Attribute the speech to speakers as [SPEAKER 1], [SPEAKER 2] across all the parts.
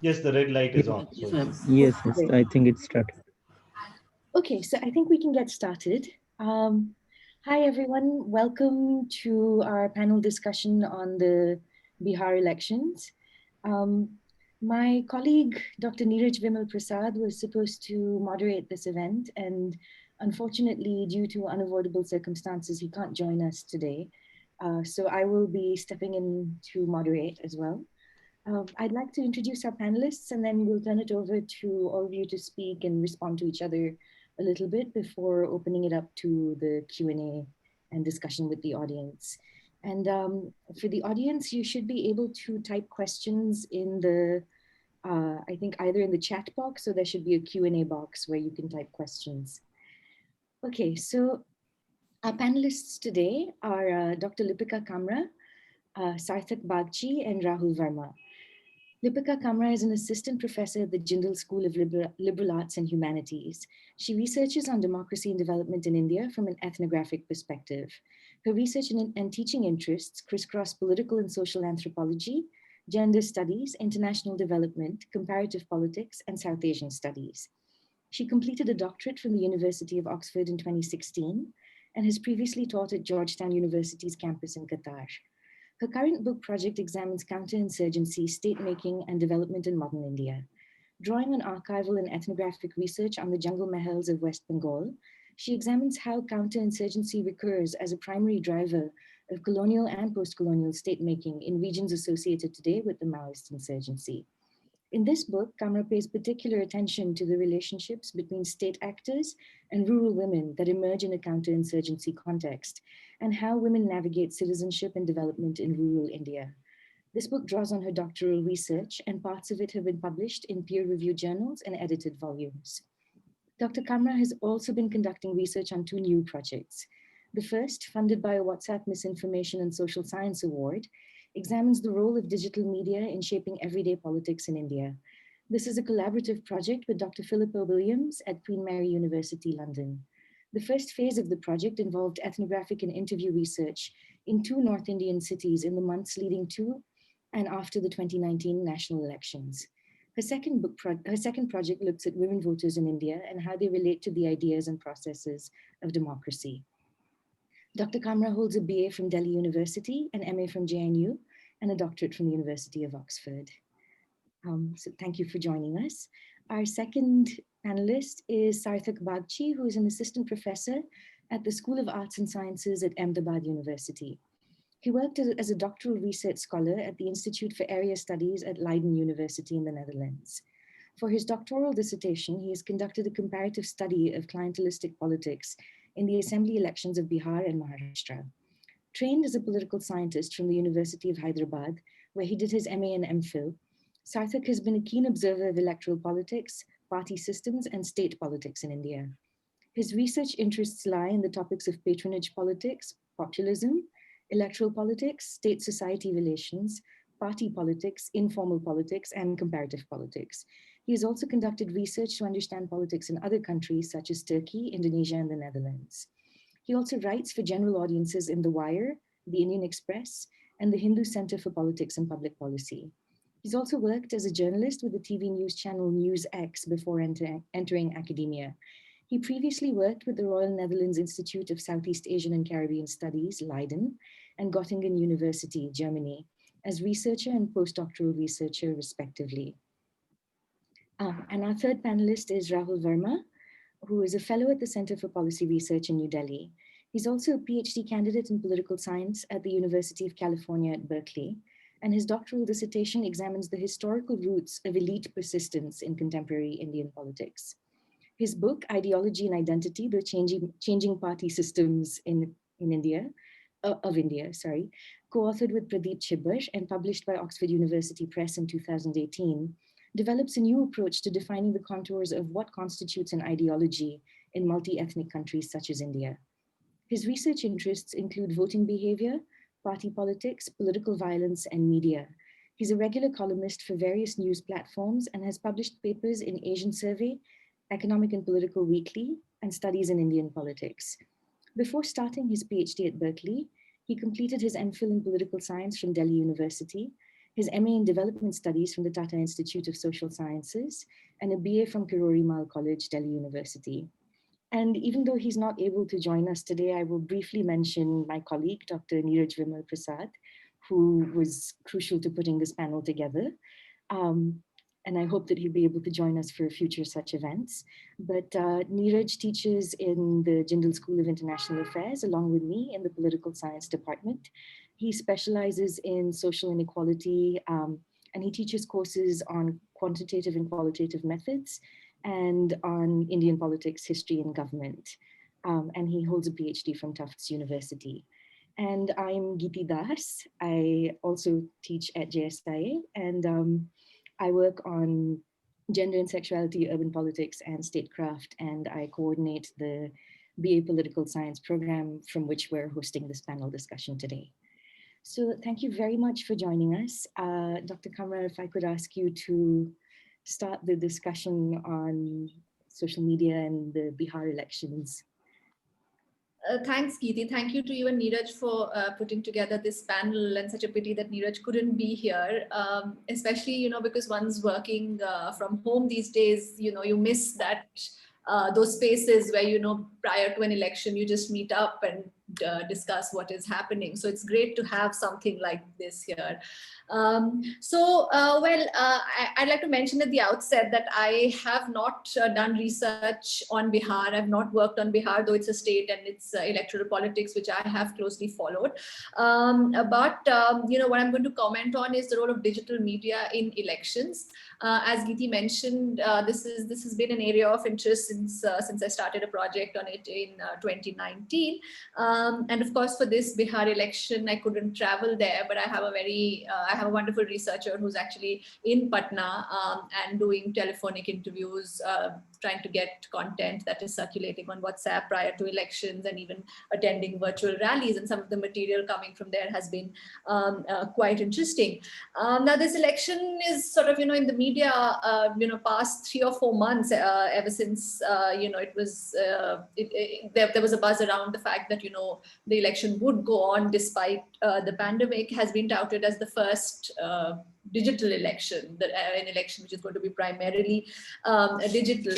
[SPEAKER 1] Yes, the red light is on. So
[SPEAKER 2] Yes, yes, I think it started.
[SPEAKER 3] Okay, so I think we can get started. Hi, everyone. Welcome to our panel discussion on the Bihar elections. Um, my colleague, Dr. Neeraj Vimal Prasad, was supposed to moderate this event, and unfortunately, due to unavoidable circumstances, he can't join us today. So I will be stepping in to moderate as well. I'd like to introduce our panelists, and then we'll turn it over to all of you to speak and respond to each other a little bit before opening it up to the Q&A and discussion with the audience. And for the audience, you should be able to type questions in the, I think either in the chat box, or there should be a Q&A box where you can type questions. Okay, so our panelists today are Dr. Lipika Kamra, Sarthak Bagchi, and Rahul Verma. Lipika Kamra is an assistant professor at the Jindal School of Liberal Arts and Humanities. She researches on democracy and development in India from an ethnographic perspective. Her research and teaching interests crisscross political and social anthropology, gender studies, international development, comparative politics, and South Asian studies. She completed a doctorate from the University of Oxford in 2016 and has previously taught at Georgetown University's campus in Qatar. Her current book project examines counterinsurgency, state-making, and development in modern India. Drawing on archival and ethnographic research on the jungle mahals of West Bengal, she examines how counterinsurgency recurs as a primary driver of colonial and post-colonial state-making in regions associated today with the Maoist insurgency. In this book, Kamra pays particular attention to the relationships between state actors and rural women that emerge in a counterinsurgency context, and how women navigate citizenship and development in rural India. This book draws on her doctoral research, and parts of it have been published in peer-reviewed journals and edited volumes. Dr. Kamra has also been conducting research on two new projects. The first, funded by a WhatsApp Misinformation and Social Science Award, examines the role of digital media in shaping everyday politics in India. This is a collaborative project with Dr. Philippa Williams at Queen Mary University, London. The first phase of the project involved ethnographic and interview research in two North Indian cities in the months leading to and after the 2019 national elections. Her second project looks at women voters in India and how they relate to the ideas and processes of democracy. Dr. Kamra holds a BA from Delhi University, an MA from JNU, and a doctorate from the University of Oxford. So thank you for joining us. Our second panelist is Sarthak Bagchi, who is an assistant professor at the School of Arts and Sciences at Ahmedabad University. He worked as a doctoral research scholar at the Institute for Area Studies at Leiden University in the Netherlands. For his doctoral dissertation, he has conducted a comparative study of clientelistic politics in the assembly elections of Bihar and Maharashtra. Trained as a political scientist from the University of Hyderabad, where he did his MA and MPhil, Sarthak has been a keen observer of electoral politics, party systems, and state politics in India. His research interests lie in the topics of patronage politics, populism, electoral politics, state-society relations, party politics, informal politics, and comparative politics. He has also conducted research to understand politics in other countries such as Turkey, Indonesia, and the Netherlands. He also writes for general audiences in The Wire, The Indian Express, and the Hindu Center for Politics and Public Policy. He's also worked as a journalist with the TV news channel NewsX before entering academia. He previously worked with the Royal Netherlands Institute of Southeast Asian and Caribbean Studies, Leiden, and Göttingen University, Germany, as researcher and postdoctoral researcher, respectively. And our third panelist is Rahul Verma, who is a fellow at the Center for Policy Research in New Delhi. He's also a PhD candidate in political science at the University of California at Berkeley, and his doctoral dissertation examines the historical roots of elite persistence in contemporary Indian politics. His book, Ideology and Identity, The Changing Party Systems in India, co-authored with Pradeep Chibbar and published by Oxford University Press in 2018, develops a new approach to defining the contours of what constitutes an ideology in multi-ethnic countries such as India. His research interests include voting behavior, party politics, political violence, and media. He's a regular columnist for various news platforms and has published papers in Asian Survey, Economic and Political Weekly, and Studies in Indian Politics. Before starting his PhD at Berkeley, he completed his MPhil in political science from Delhi University his MA in Development Studies from the Tata Institute of Social Sciences, and a BA from Kirori Mal College, Delhi University. And even though he's not able to join us today, I will briefly mention my colleague, Dr. Neeraj Vimal Prasad, who was crucial to putting this panel together. And I hope that he'll be able to join us for future such events. But Neeraj teaches in the Jindal School of International Affairs, along with me in the Political Science Department. He specializes in social inequality, and he teaches courses on quantitative and qualitative methods and on Indian politics, history, and government. And he holds a PhD from Tufts University. And I'm Geeti Das. I also teach at JSIA, and I work on gender and sexuality, urban politics, and statecraft, and I coordinate the BA Political Science program from which we're hosting this panel discussion today. So thank you very much for joining us. Dr. Kamra, if I could ask you to start the discussion on social media and the Bihar elections.
[SPEAKER 4] Thanks, Geeti. Thank you to you and Neeraj for putting together this panel, and such a pity that Neeraj couldn't be here, especially, because one's working from home these days, you miss that those spaces where, prior to an election, you just meet up and discuss what is happening. So it's great to have something like this here. I'd like to mention at the outset that I have not done research on Bihar. I've not worked on Bihar, though it's a state and it's electoral politics, which I have closely followed. What I'm going to comment on is the role of digital media in elections. As Geeti mentioned, this has been an area of interest since I started a project on it in 2019. And of course, for this Bihar election, I couldn't travel there, but I have a wonderful researcher who's actually in Patna and doing telephonic interviews, trying to get content that is circulating on WhatsApp prior to elections, and even attending virtual rallies. And some of the material coming from there has been quite interesting. Now, this election is sort of, in the media, past 3 or 4 months, ever since, it was, there was a buzz around the fact that, the election would go on despite the pandemic, has been touted as the first digital election, an election which is going to be primarily digital.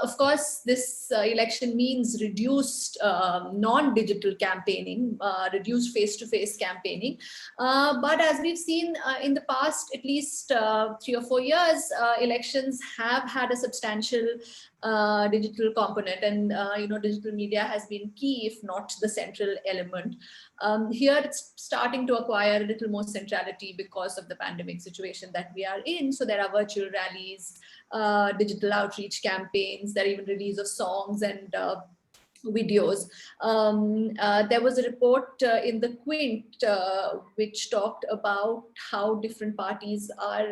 [SPEAKER 4] Of course, this election means reduced non-digital campaigning, reduced face-to-face campaigning. But as we've seen in the past, at least 3 or 4 years, elections have had a substantial digital component, and digital media has been key, if not the central element. Here it's starting to acquire a little more centrality because of the pandemic situation that we are in. So there are virtual rallies, digital outreach campaigns, there are even release of songs and videos. There was a report in the Quint which talked about how different parties are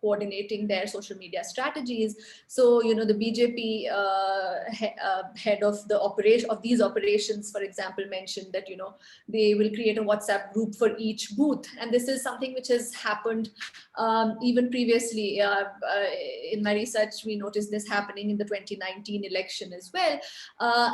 [SPEAKER 4] coordinating their social media strategies. So, the BJP head of the operation of these operations, for example, mentioned that, they will create a WhatsApp group for each booth. And this is something which has happened even previously. In my research, we noticed this happening in the 2019 election as well.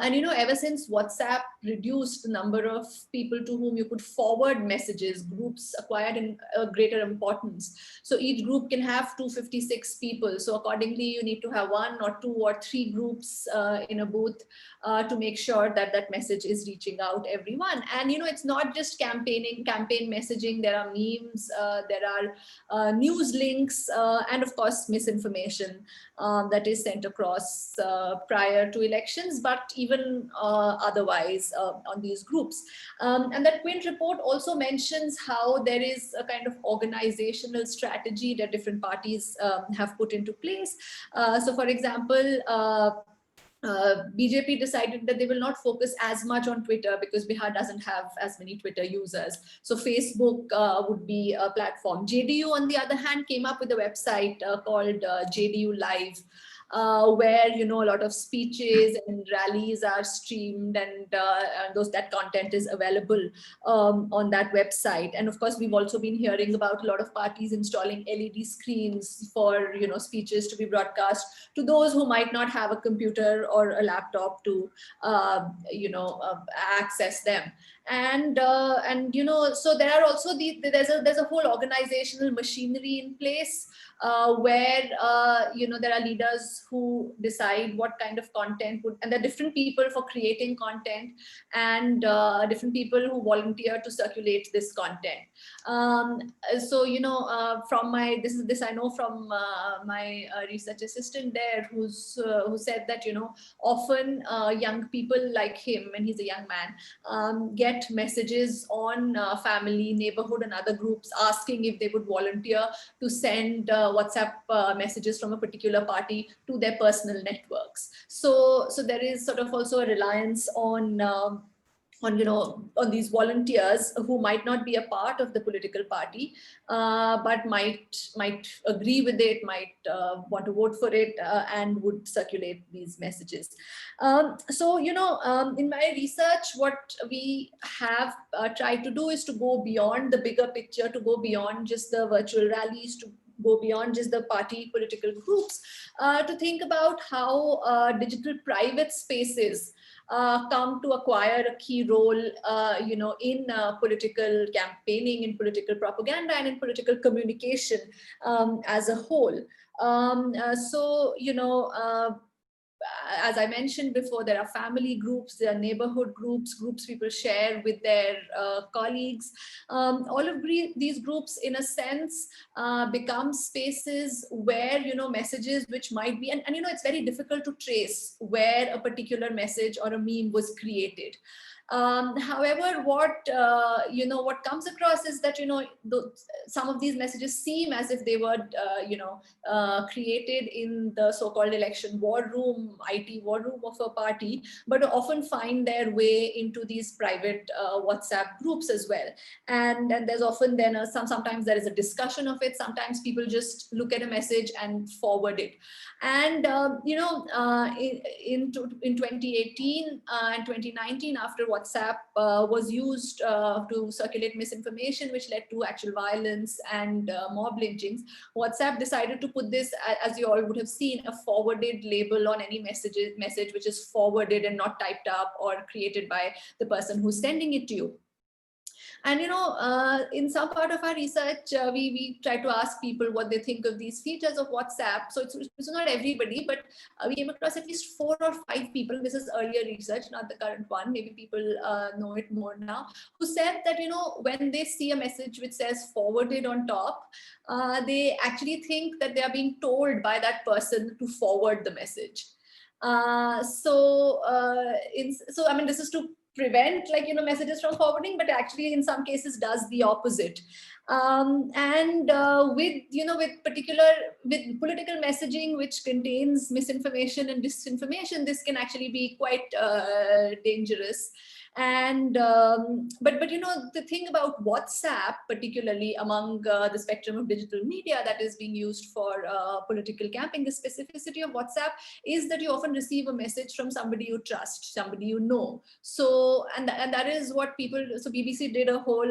[SPEAKER 4] Ever since WhatsApp reduced the number of people to whom you could forward messages, groups acquired in a greater importance. So each group can have 256 people. So accordingly, you need to have 1 or 2 or 3 groups in a booth to make sure that that message is reaching out everyone. And, it's not just campaign messaging. There are memes, there are news links, and of course, misinformation that is sent across prior to elections, but even otherwise on these groups. And that Quint report also mentions how there is a kind of organizational strategy that different parties have put into place. So for example, BJP decided that they will not focus as much on Twitter because Bihar doesn't have as many Twitter users. So Facebook would be a platform. JDU, on the other hand, came up with a website called JDU Live, where a lot of speeches and rallies are streamed, and that content is available on that website. And of course, we've also been hearing about a lot of parties installing LED screens for speeches to be broadcast to those who might not have a computer or a laptop to access them. and so there are also there's a whole organizational machinery in place where there are leaders who decide what kind of content and there are different people for creating content, and different people who volunteer to circulate this content. So from my this I know from my research assistant there, who said that often young people like him, and he's a young man, get messages on family, neighborhood, and other groups asking if they would volunteer to send WhatsApp messages from a particular party to their personal networks. So there is sort of also a reliance on these volunteers who might not be a part of the political party, but might agree with it, might want to vote for it, and would circulate these messages. So in my research, what we have tried to do is to go beyond the bigger picture, to go beyond just the virtual rallies, to go beyond just the party political groups, to think about how digital private spaces come to acquire a key role, in political campaigning, in political propaganda, and in political communication as a whole. As I mentioned before, there are family groups, there are neighborhood groups people share with their colleagues. All of these groups, in a sense, become spaces where, messages which might be, and it's very difficult to trace where a particular message or a meme was created. However, what comes across is that some of these messages seem as if they were created in the so-called election war room, IT war room of a party, but often find their way into these private WhatsApp groups as well. And there's often then sometimes there is a discussion of it. Sometimes people just look at a message and forward it. And in 2018 and 2019, after WhatsApp was used to circulate misinformation, which led to actual violence and mob lynchings, WhatsApp decided to put this, as you all would have seen, a forwarded label on any message which is forwarded and not typed up or created by the person who's sending it to you. And in some part of our research, we try to ask people what they think of these features of WhatsApp. So it's not everybody, but we came across at least 4 or 5 people. This is earlier research, not the current one. Maybe people know it more now, who said that when they see a message which says forwarded on top, they actually think that they are being told by that person to forward the message. So this is to prevent messages from forwarding, but actually in some cases does the opposite. With political messaging which contains misinformation and disinformation, this can actually be quite dangerous. And but the thing about WhatsApp, particularly among the spectrum of digital media that is being used for political campaign, the specificity of WhatsApp is that you often receive a message from somebody you trust, somebody you know. So and that is what people. So BBC did a whole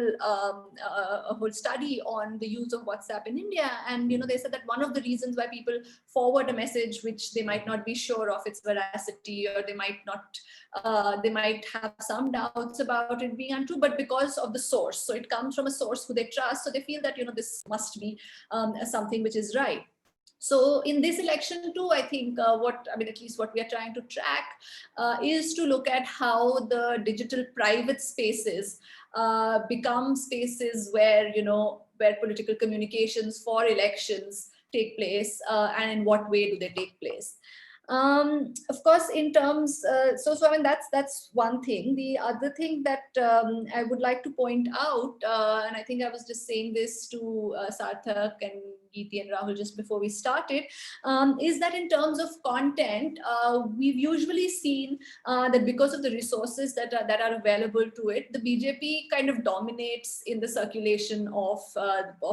[SPEAKER 4] study on the use of WhatsApp in India, and they said that one of the reasons why people forward a message which they might not be sure of its veracity, or they might have some doubts about it being untrue, but because of the source. So it comes from a source who they trust, so they feel that this must be something which is right. So in this election too, I think at least what we are trying to track is to look at how the digital private spaces become spaces where where political communications for elections take place, and in what way do they take place. Of course, in terms, that's one thing. The other thing that I would like to point out, and I think I was just saying this to Sarthak and Geeti and Rahul just before we started, is that in terms of content, we've usually seen that because of the resources that are available to it, the BJP kind of dominates in the circulation of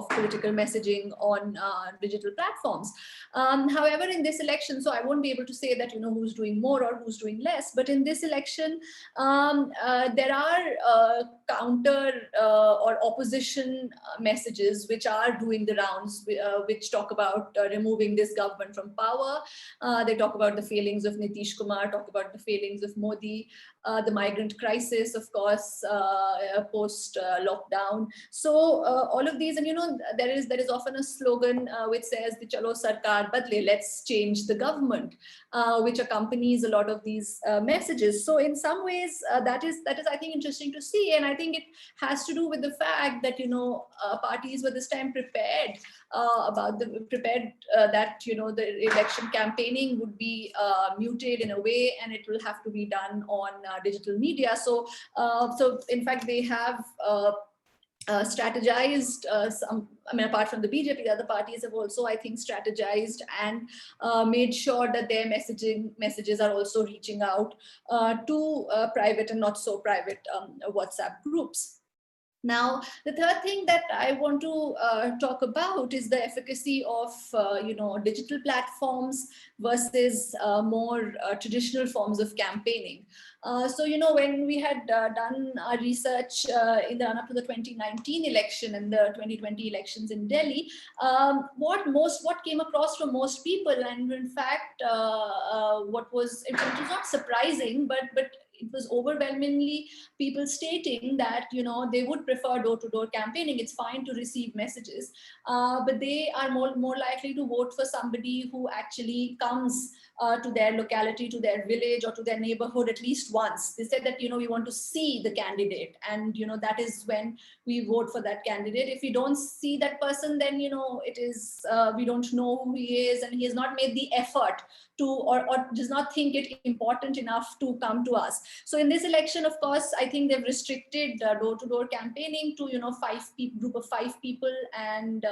[SPEAKER 4] political messaging on digital platforms. However, in this election, so I won't be able to say that who's doing more or who's doing less, but in this election, there are counter or opposition messages which are doing the rounds, which talk about removing this government from power. They talk about the failings of Nitish Kumar, talk about the failings of Modi, the migrant crisis, of course, post lockdown. So all of these, and there is often a slogan which says the Chalo Sarkar Badle, let's change the government, which accompanies a lot of these messages. So in some ways, that is I think interesting to see, and I think it has to do with the fact that parties were this time prepared that the election campaigning would be muted in a way, and it will have to be done on digital media. So in fact they have strategized apart from the BJP, the other parties have also, I think, strategized and made sure that their messages are also reaching out to private and not so private WhatsApp groups. Now, the third thing that I want to talk about is the efficacy of digital platforms versus more traditional forms of campaigning. So when we had done our research in the run-up to the 2019 election and the 2020 elections in Delhi, what came across from most people, and in fact, it was not surprising, but it was overwhelmingly people stating that they would prefer door-to-door campaigning. It's fine to receive messages, but they are more likely to vote for somebody who actually comes to their locality, to their village, or to their neighborhood at least once. They said that we want to see the candidate, and that is when we vote for that candidate. If we don't see that person, then it is we don't know who he is, and he has not made the effort to, or does not think it important enough to come to us. So in this election, of course, I think they've restricted door-to-door campaigning to group of 5 people and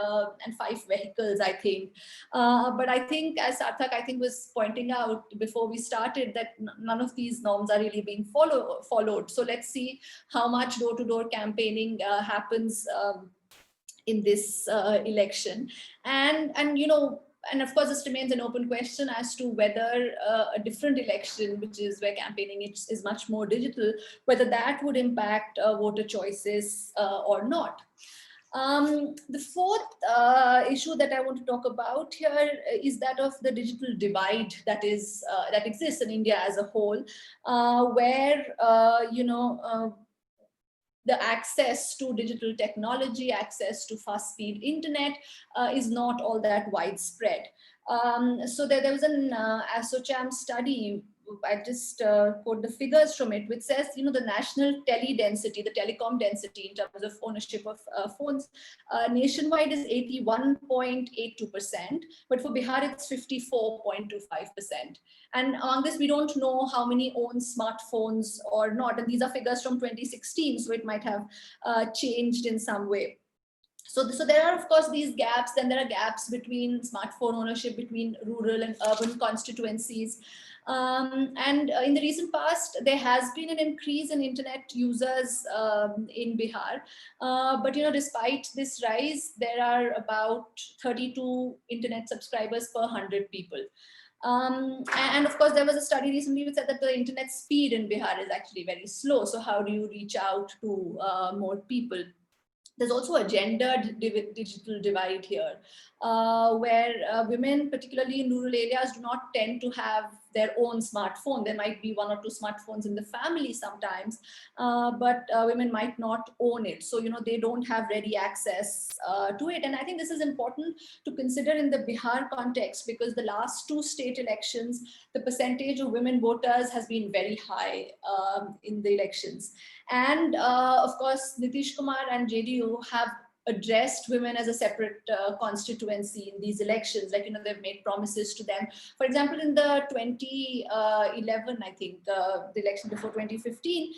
[SPEAKER 4] 5 vehicles, I think. But I think, as Sarthak was pointing out before we started, that none of these norms are really being followed. So let's see how much door-to-door campaigning happens in this election, and of course, this remains an open question as to whether a different election, which is where campaigning is much more digital, whether that would impact voter choices or not. The fourth issue that I want to talk about here is that of the digital divide that exists in India as a whole, where the access to digital technology, access to fast-speed internet is not all that widespread. So there was an ASSOCHAM study. I just quote the figures from it, which says, the national density, the telecom density in terms of ownership of phones nationwide is 81.82%, but for Bihar it's 54.25%. And on this, we don't know how many own smartphones or not, and these are figures from 2016, so it might have changed in some way. So there are, of course, these gaps. Then there are gaps between smartphone ownership between rural and urban constituencies. And in the recent past, there has been an increase in internet users in Bihar. But despite this rise, there are about 32 internet subscribers per 100 people. And of course, there was a study recently which said that the internet speed in Bihar is actually very slow. So how do you reach out to more people? There's also a gender digital divide here, where women, particularly in rural areas, do not tend to have their own smartphone. There might be 1 or 2 smartphones in the family sometimes, but women might not own it. So, they don't have ready access to it. And I think this is important to consider in the Bihar context, because the last 2 state elections, the percentage of women voters has been very high in the elections. And of course, Nitish Kumar and JDU have addressed women as a separate constituency in these elections. Like, they've made promises to them. For example, in the 2011, I think, the election before 2015,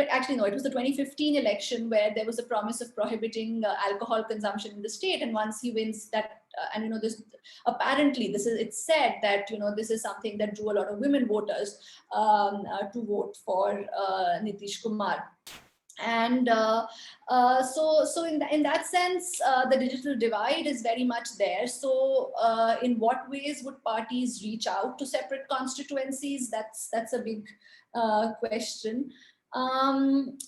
[SPEAKER 4] actually, no, it was the 2015 election where there was a promise of prohibiting alcohol consumption in the state. And once he wins that, and this apparently it's said that this is something that drew a lot of women voters to vote for Nitish Kumar. And so in that sense, the digital divide is very much there. So in what ways would parties reach out to separate constituencies? That's a big question. And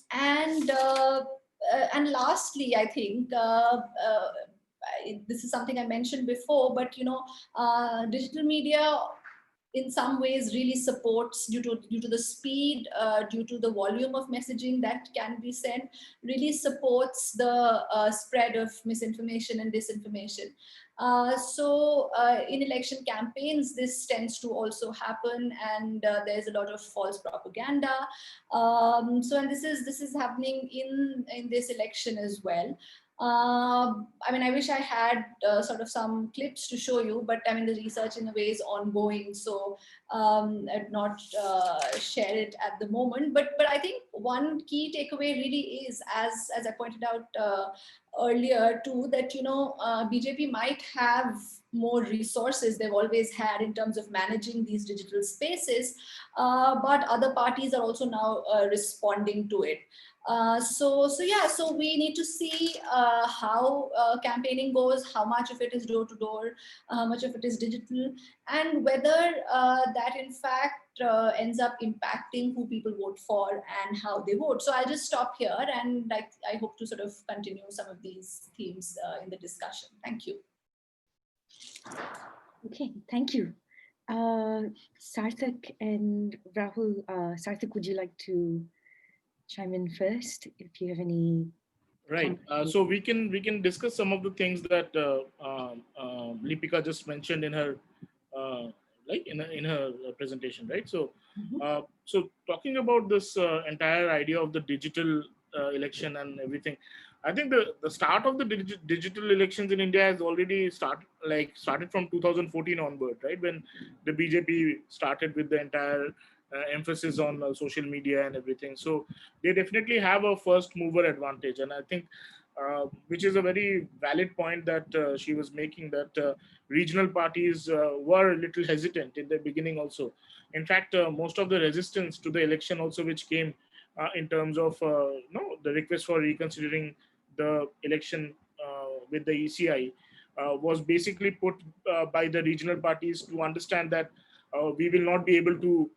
[SPEAKER 4] lastly, I think this is something I mentioned before, but digital media in some ways really supports, due to the speed, due to the volume of messaging that can be sent, really supports the spread of misinformation and disinformation. In election campaigns, this tends to also happen, and there's a lot of false propaganda. And this is happening in this election as well. I mean, I wish I had sort of some clips to show you, but I mean, the research in a way is ongoing, so I'd not share it at the moment. But I think one key takeaway really is, as I pointed out earlier too, that BJP might have more resources they've always had in terms of managing these digital spaces, but other parties are also now responding to it. So we need to see how campaigning goes, how much of it is door to door, how much of it is digital, and whether that in fact ends up impacting who people vote for and how they vote. So I'll just stop here, and I hope to sort of continue some of these themes in the discussion. Thank you.
[SPEAKER 3] Okay, thank you. Sarthak and Rahul, Sarthak, would you like to chime in first if you have any?
[SPEAKER 5] Right. So we can discuss some of the things that Lipika just mentioned in her in her presentation, right? So so talking about this entire idea of the digital election and everything, I think the start of the digital elections in India has already started from 2014 onward, right? When the BJP started with the entire emphasis on social media and everything. So they definitely have a first mover advantage. And I think, which is a very valid point that she was making, that regional parties were a little hesitant in the beginning also. In fact, most of the resistance to the election also, which came in terms of the request for reconsidering the election with the ECI, was basically put by the regional parties to understand that we will not be able to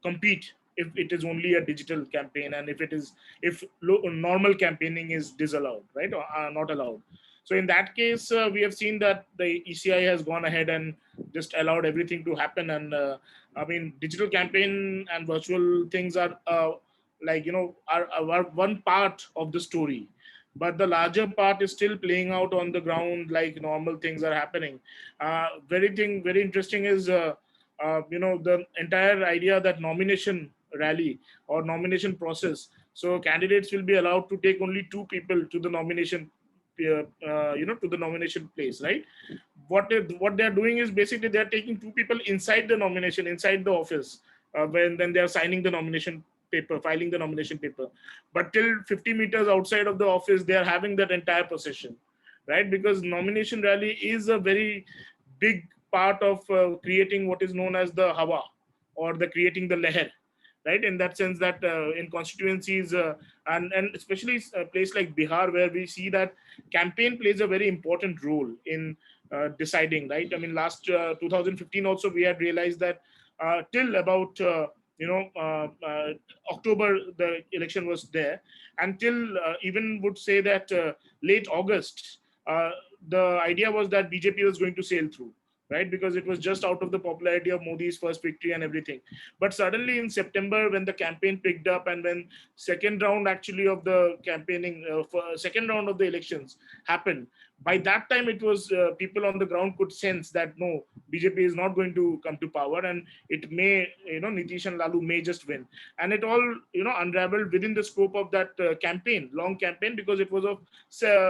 [SPEAKER 5] compete if it is only a digital campaign, and if normal campaigning is disallowed, right, or not allowed. So in that case, we have seen that the ECI has gone ahead and just allowed everything to happen. And I mean, digital campaign and virtual things are are one part of the story, but the larger part is still playing out on the ground, like normal things are happening. Very interesting is the entire idea that nomination rally or nomination process. So candidates will be allowed to take only two people to the nomination, to the nomination place, right? What they're doing is basically they're taking two people inside the nomination, inside the office, when then they're signing the nomination paper, filing the nomination paper. But till 50 meters outside of the office, they're having that entire procession, right? Because nomination rally is a very big part of creating what is known as the hawa, or the creating the leher, right? In that sense, that in constituencies and especially a place like Bihar, where we see that campaign plays a very important role in deciding, right? I mean, last 2015 also, we had realized that till about October, the election was there, until even would say that late August, the idea was that BJP was going to sail through, right? Because it was just out of the popularity of Modi's first victory and everything. But suddenly in September, when the campaign picked up, and when second round actually of the campaigning, second round of the elections happened, by that time it was people on the ground could sense that no, BJP is not going to come to power, and it may, Nitish and Lalu may just win. And it all, unraveled within the scope of that campaign, long campaign, because it was of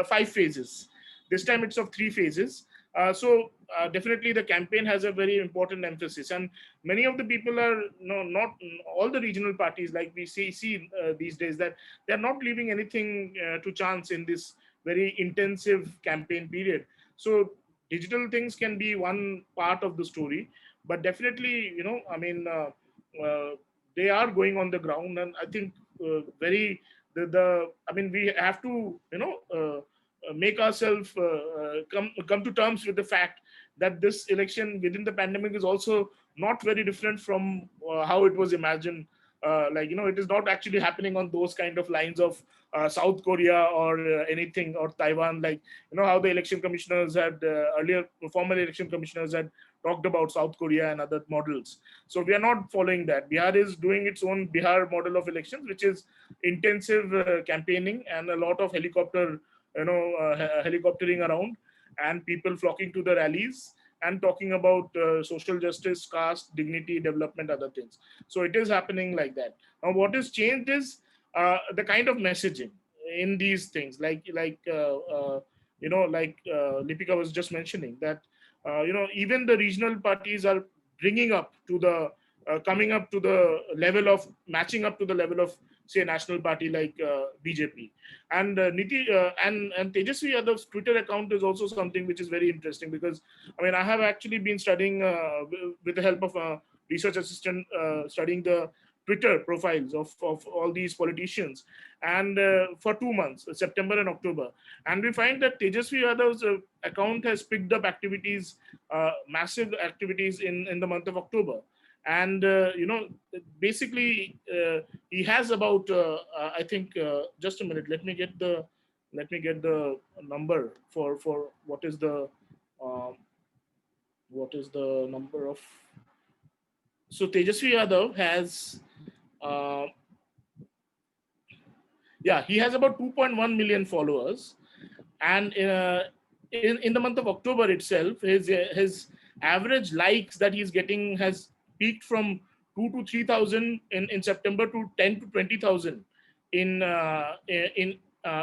[SPEAKER 5] 5 phases. This time it's of 3 phases. So definitely the campaign has a very important emphasis, and many of the people are not all the regional parties, like we see these days, that they're not leaving anything to chance in this very intensive campaign period. So digital things can be one part of the story, but definitely, I mean, they are going on the ground, and I think I mean, we have to make ourselves come to terms with the fact that this election within the pandemic is also not very different from how it was imagined. It is not actually happening on those kind of lines of South Korea or anything, or Taiwan, like, how the election commissioners had earlier, former election commissioners had talked about South Korea and other models. So we are not following that. Bihar is doing its own Bihar model of elections, which is intensive campaigning and a lot of helicoptering around, and people flocking to the rallies and talking about social justice, caste, dignity, development, other things. So it is happening like that. Now, what is changed is the kind of messaging in these things, Lipika was just mentioning that, even the regional parties are bringing up to the coming up to the level of matching up to the level of, say, national party like BJP. And and Tejasvi Yadav's Twitter account is also something which is very interesting, because I have actually been studying with the help of a research assistant, studying the Twitter profiles of all these politicians, and for 2 months, September and October, and we find that Tejasvi Yadav's account has picked up activities, massive activities in the month of October, and basically he has about I think just a minute, let me get the number for um, what is the number of. So Tejasvi Yadav has uh, he has about 2.1 million followers, and in the month of October itself, his average likes that he's getting has peaked from 2 to 3,000 in September to 10 to 20,000 in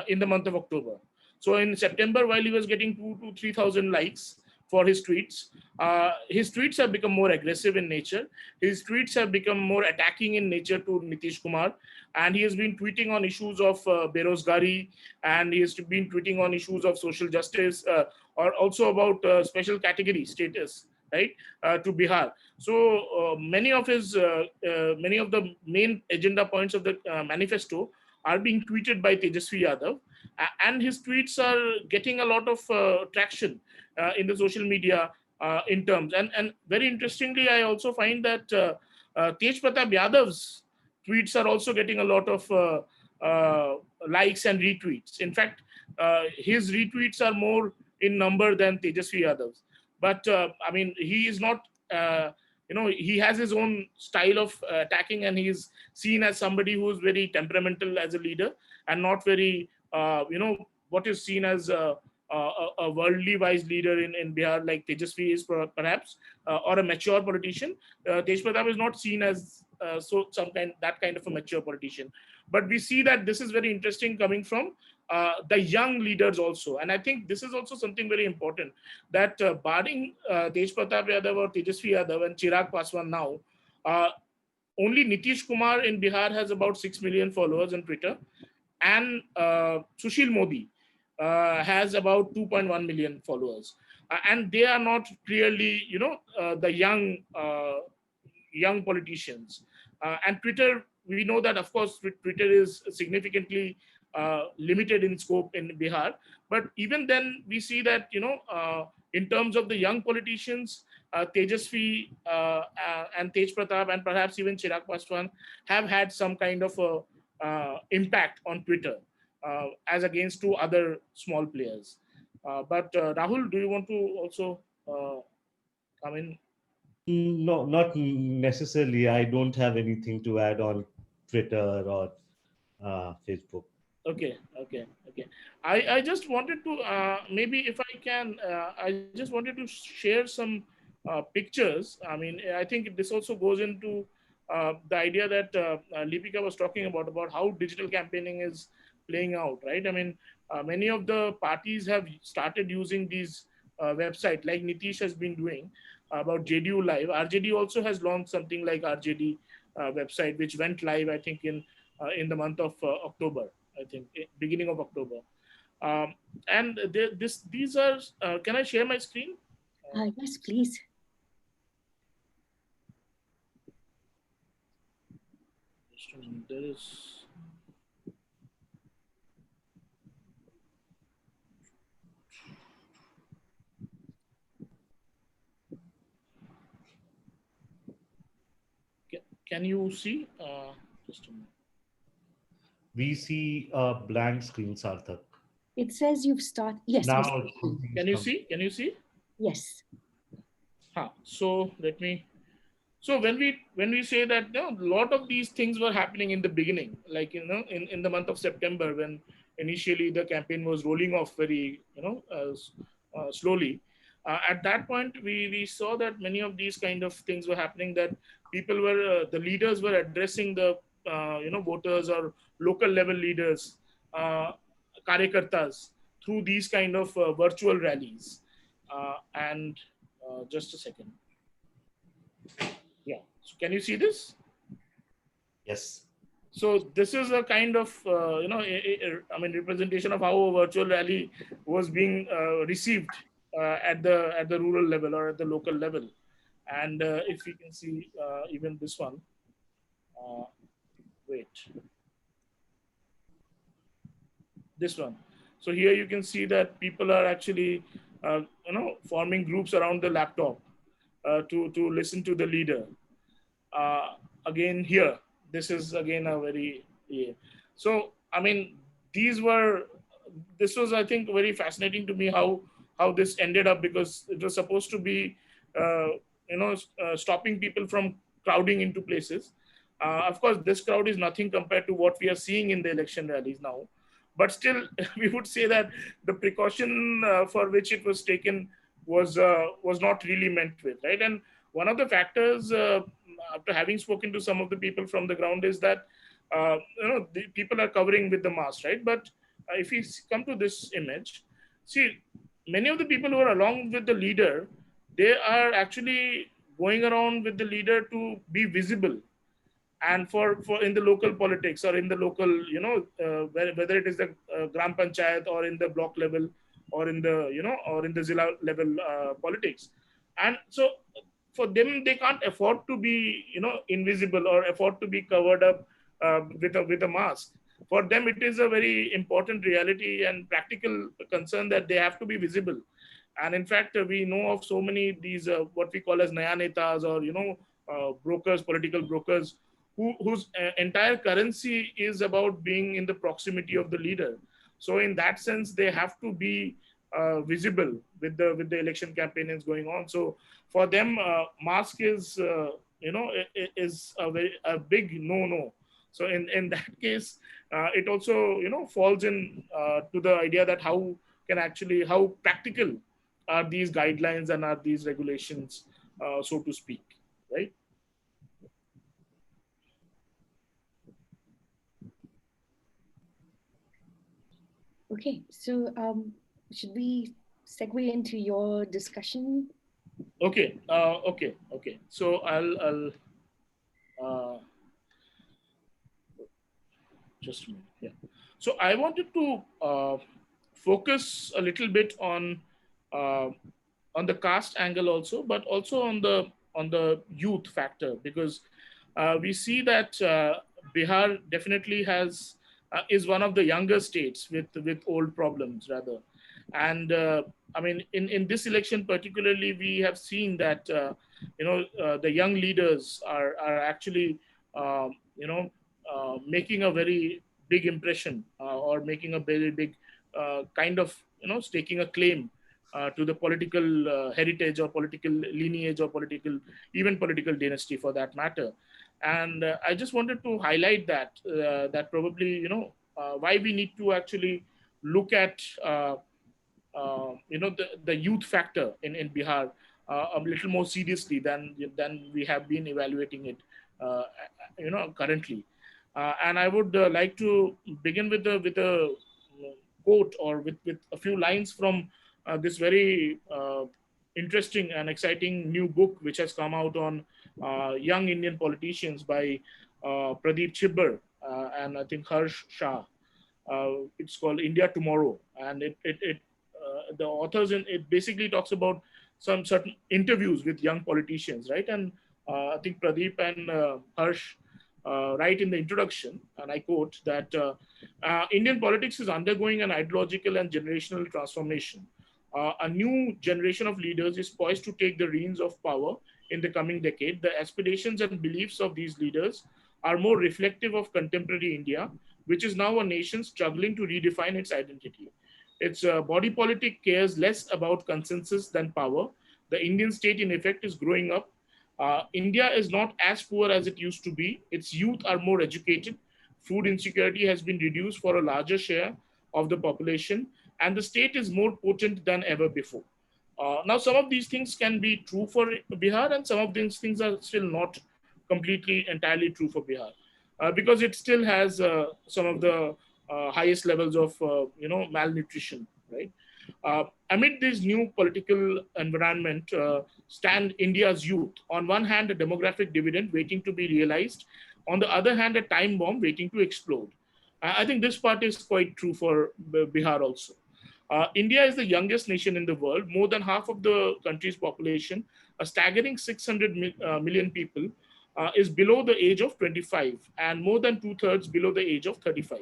[SPEAKER 5] in the month of October. So in September, while he was getting 2 to 3,000 likes for his tweets have become more aggressive in nature. His tweets have become more attacking in nature to Nitish Kumar, and he has been tweeting on issues of Berozgari, and he has been tweeting on issues of social justice, or also about special category status, right, to Bihar. So many of the main agenda points of the manifesto are being tweeted by Tejasvi Yadav, and his tweets are getting a lot of traction in the social media in terms. And very interestingly, I also find that Tej Pratap Yadav's tweets are also getting a lot of likes and retweets. In fact, his retweets are more in number than Tejasvi Yadav's. But he is not. He has his own style of attacking, and he is seen as somebody who is very temperamental as a leader, and not very, what is seen as a worldly wise leader in Bihar, like Tejasvi is perhaps, or a mature politician. Tej Pratap is not seen as that kind of a mature politician. But we see that this is very interesting coming from the young leaders also, and I think this is also something very important, that barring Tej Pratap Yadav or Tejasvi Yadav and Chirag Paswan now, only Nitish Kumar in Bihar has about 6 million followers on Twitter, and Sushil Modi has about 2.1 million followers, and they are not clearly, the young politicians. And Twitter, we know that, of course, Twitter is significantly limited in scope in Bihar. But even then, we see that, in terms of the young politicians, Tejasvi and Tej Pratap, and perhaps even Chirag Paswan, have had some kind of a impact on Twitter, as against to other small players. But Rahul, do you want to also come in?
[SPEAKER 1] No, not necessarily. I don't have anything to add on Twitter or Facebook.
[SPEAKER 5] Okay. I just wanted to, maybe if I can, I just wanted to share some pictures. I think this also goes into the idea that Lipika was talking about how digital campaigning is playing out, right? Many of the parties have started using these websites, like Nitish has been doing about JDU Live. RJD also has launched something like RJD website, which went live, I think, in the month of October. I think beginning of October. And these are. Can I share my screen?
[SPEAKER 3] Yes, please.
[SPEAKER 5] There is. Can you see? Just a minute.
[SPEAKER 1] We see a blank screen, Sarthak.
[SPEAKER 3] It says you've started. Yes.
[SPEAKER 1] Now,
[SPEAKER 5] Can you see? Can you see?
[SPEAKER 3] Yes.
[SPEAKER 5] So let me. So when we say that, a lot of these things were happening in the beginning, like in the month of September, when initially the campaign was rolling off very slowly. At that point, we saw that many of these kind of things were happening. That people were the leaders were addressing the voters or local level leaders, karyakartas, through these kind of virtual rallies. And just a second. Yeah. So can you see this?
[SPEAKER 1] yes.
[SPEAKER 5] So this is a kind of representation of how a virtual rally was being received at the rural level or at the local level. And if we can see even this one, wait, this one. So here you can see that people are actually forming groups around the laptop to listen to the leader. Again here, this is again a very, yeah. So I mean, this was, I think, very fascinating to me how this ended up, because it was supposed to be stopping people from crowding into places. Of course, this crowd is nothing compared to what we are seeing in the election rallies now, but still we would say that the precaution for which it was taken was not really meant with, right? And one of the factors, after having spoken to some of the people from the ground, is that the people are covering with the mask, right? But if we come to this image, see, many of the people who are along with the leader, they are actually going around with the leader to be visible. And for in the local politics, or in the local, whether it is the gram panchayat, or in the block level, or in the or in the zilla level politics. And so for them, they can't afford to be invisible, or afford to be covered up with a mask. For them, it is a very important reality and practical concern that they have to be visible. And in fact, we know of so many these what we call as naya netas, or brokers, political brokers, whose entire currency is about being in the proximity of the leader. So in that sense, they have to be visible with the election campaigns going on. So for them, mask is is a big no. So in that case, it also falls in to the idea that how practical are these guidelines and are these regulations, so to speak, right?
[SPEAKER 3] Okay, so should we segue into your discussion?
[SPEAKER 5] Okay. So I'll just a minute. Yeah. So I wanted to focus a little bit uh, on the caste angle also, but also on the youth factor, because we see that Bihar definitely is one of the younger states with old problems rather. And I mean, in this election particularly, we have seen that the young leaders are actually making a very big impression, or making a very big kind of staking a claim to the political heritage, or political lineage, or political dynasty for that matter. And I just wanted to highlight that probably why we need to actually look at the youth factor in Bihar a little more seriously than we have been evaluating it currently. And I would like to begin with a quote, or with a few lines from this very interesting and exciting new book which has come out on young Indian politicians by Pradeep Chibber and I think Harsh Shah. It's called India Tomorrow, and it the authors in it basically talks about some certain interviews with young politicians, right? And I think Pradeep and Harsh write in the introduction, and I quote that Indian politics is undergoing an ideological and generational transformation. A new generation of leaders is poised to take the reins of power in the coming decade. The aspirations and beliefs of these leaders are more reflective of contemporary India, which is now a nation struggling to redefine its identity. Its body politic cares less about consensus than power. The Indian state, in effect, is growing up. India is not as poor as it used to be. Its youth are more educated. Food insecurity has been reduced for a larger share of the population, and the state is more potent than ever before. Now, some of these things can be true for Bihar, and some of these things are still not completely entirely true for Bihar, because it still has some of the highest levels of malnutrition, right? Amid this new political environment, stand India's youth. On one hand, a demographic dividend waiting to be realized. On the other hand, a time bomb waiting to explode. I think this part is quite true for Bihar also. India is the youngest nation in the world. More than half of the country's population, a staggering 600 million people, is below the age of 25, and more than two-thirds below the age of 35.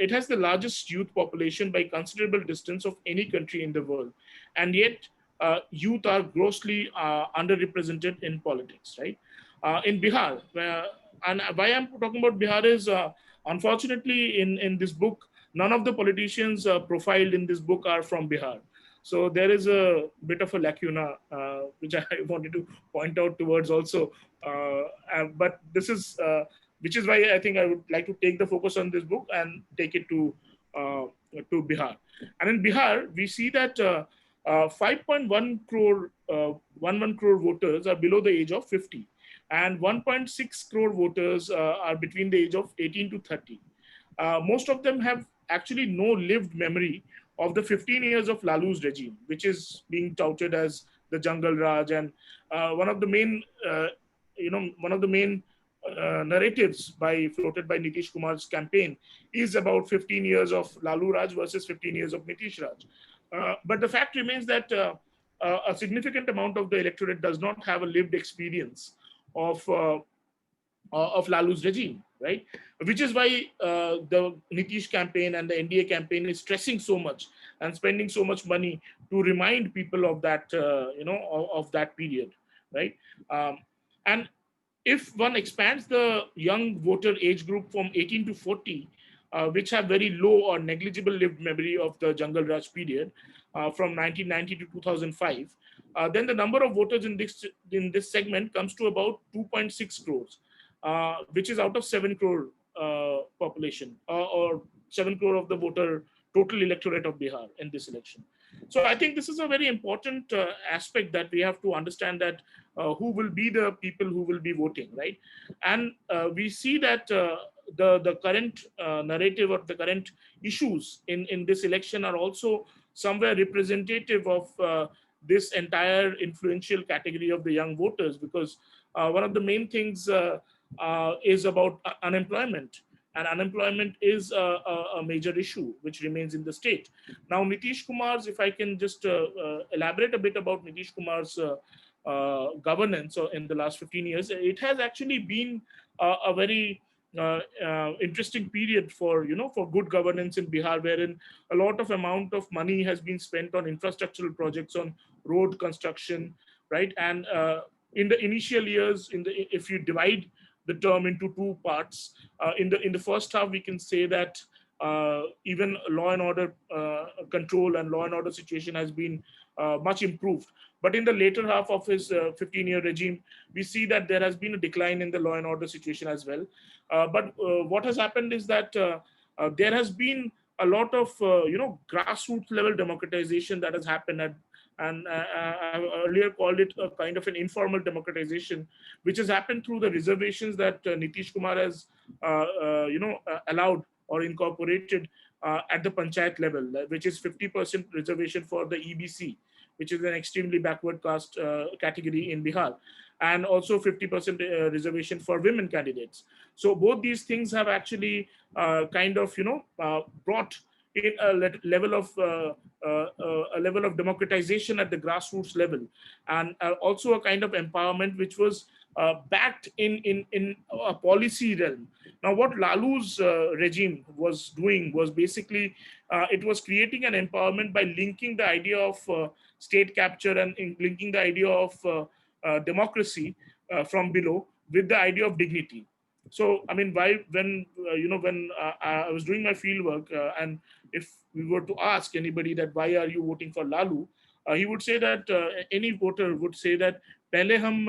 [SPEAKER 5] It has the largest youth population by considerable distance of any country in the world. And yet, youth are grossly underrepresented in politics, right? In Bihar, and why I'm talking about Bihar is, unfortunately, in this book, none of the politicians profiled in this book are from Bihar. So there is a bit of a lacuna, which I wanted to point out towards also. But this is, which is why I think I would like to take the focus on this book and take it to Bihar. And in Bihar, we see that 5.1 crore, 11 crore voters are below the age of 50, and 1.6 crore voters are between the age of 18 to 30. Most of them have actually no lived memory of the 15 years of Lalu's regime, which is being touted as the Jungle Raj, and one of the main, narratives floated by Nitish Kumar's campaign is about 15 years of Lalu Raj versus 15 years of Nitish Raj. But the fact remains that a significant amount of the electorate does not have a lived experience of Lalu's regime, right? Which is why the Nitish campaign and the NDA campaign is stressing so much and spending so much money to remind people of that, of that period, right? And if one expands the young voter age group from 18 to 40, which have very low or negligible lived memory of the Jungle Raj period from 1990 to 2005, then the number of voters in this segment comes to about 2.6 crores, which is out of 7 crore population, or 7 crore of the voter total electorate of Bihar in this election. So I think this is a very important aspect that we have to understand, that who will be the people who will be voting, right? And we see that the current narrative or the current issues in this election are also somewhere representative of this entire influential category of the young voters, because one of the main things is about unemployment. And unemployment is a major issue which remains in the state. Now, Nitish Kumar's, if I can just elaborate a bit about Nitish Kumar's governance in the last 15 years, it has actually been a very interesting period for good governance in Bihar, wherein a lot of amount of money has been spent on infrastructural projects, on road construction, right? And in the initial years, if you divide the term into two parts, in the first half, we can say that even law and order control and law and order situation has been much improved. But in the later half of his 15-year regime, we see that there has been a decline in the law and order situation as well. But what has happened is that there has been a lot of grassroots level democratization that has happened and I earlier called it a kind of an informal democratization, which has happened through the reservations that Nitish Kumar has, allowed or incorporated at the panchayat level, which is 50% reservation for the EBC, which is an extremely backward caste category in Bihar, and also 50% reservation for women candidates. So both these things have actually brought in a level of democratization at the grassroots level, and also a kind of empowerment which was backed in a policy realm. Now, what Lalu's regime was doing was basically it was creating an empowerment by linking the idea of state capture and linking the idea of democracy from below with the idea of dignity. So I mean, why when when I was doing my field work, and if we were to ask anybody that why are you voting for Lalu, he would say that any voter would say that पहले हम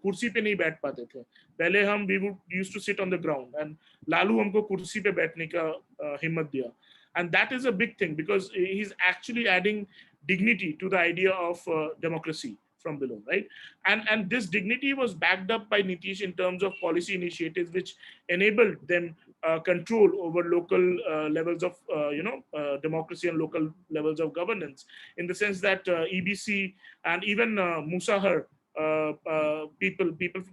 [SPEAKER 5] कुर्सी पे नहीं बैठ पाते थे, पहले हम we would used to sit on the ground, and Lalu हमको कुर्सी पे बैठने का हिम्मत दिया. And that is a big thing because he's actually adding dignity to the idea of democracy from below, right? And this dignity was backed up by Nitish in terms of policy initiatives which enabled them control over local levels of democracy and local levels of governance, in the sense that EBC and even Musahar, people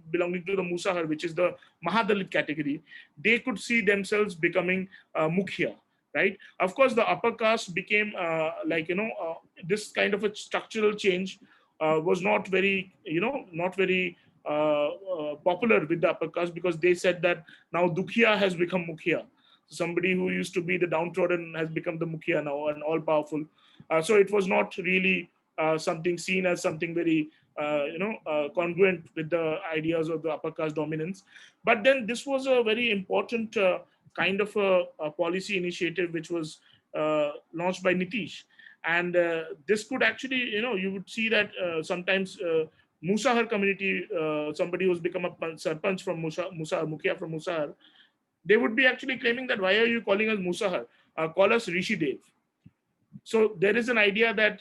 [SPEAKER 5] belonging to the Musahar, which is the Mahadalit category, they could see themselves becoming Mukhya, right? Of course, the upper caste became this kind of a structural change was not very, not very popular with the upper caste, because they said that now Dukhia has become Mukhya. Somebody who used to be the downtrodden has become the Mukhya now and all powerful. So it was not really something seen as something very congruent with the ideas of the upper caste dominance. But then this was a very important kind of a policy initiative which was launched by Nitish. And this could actually, you would see that sometimes Musahar community, somebody who's become a sarpanch from Musahar, Mukhya from Musahar, they would be actually claiming that why are you calling us Musahar? Call us Rishi Dev. So there is an idea that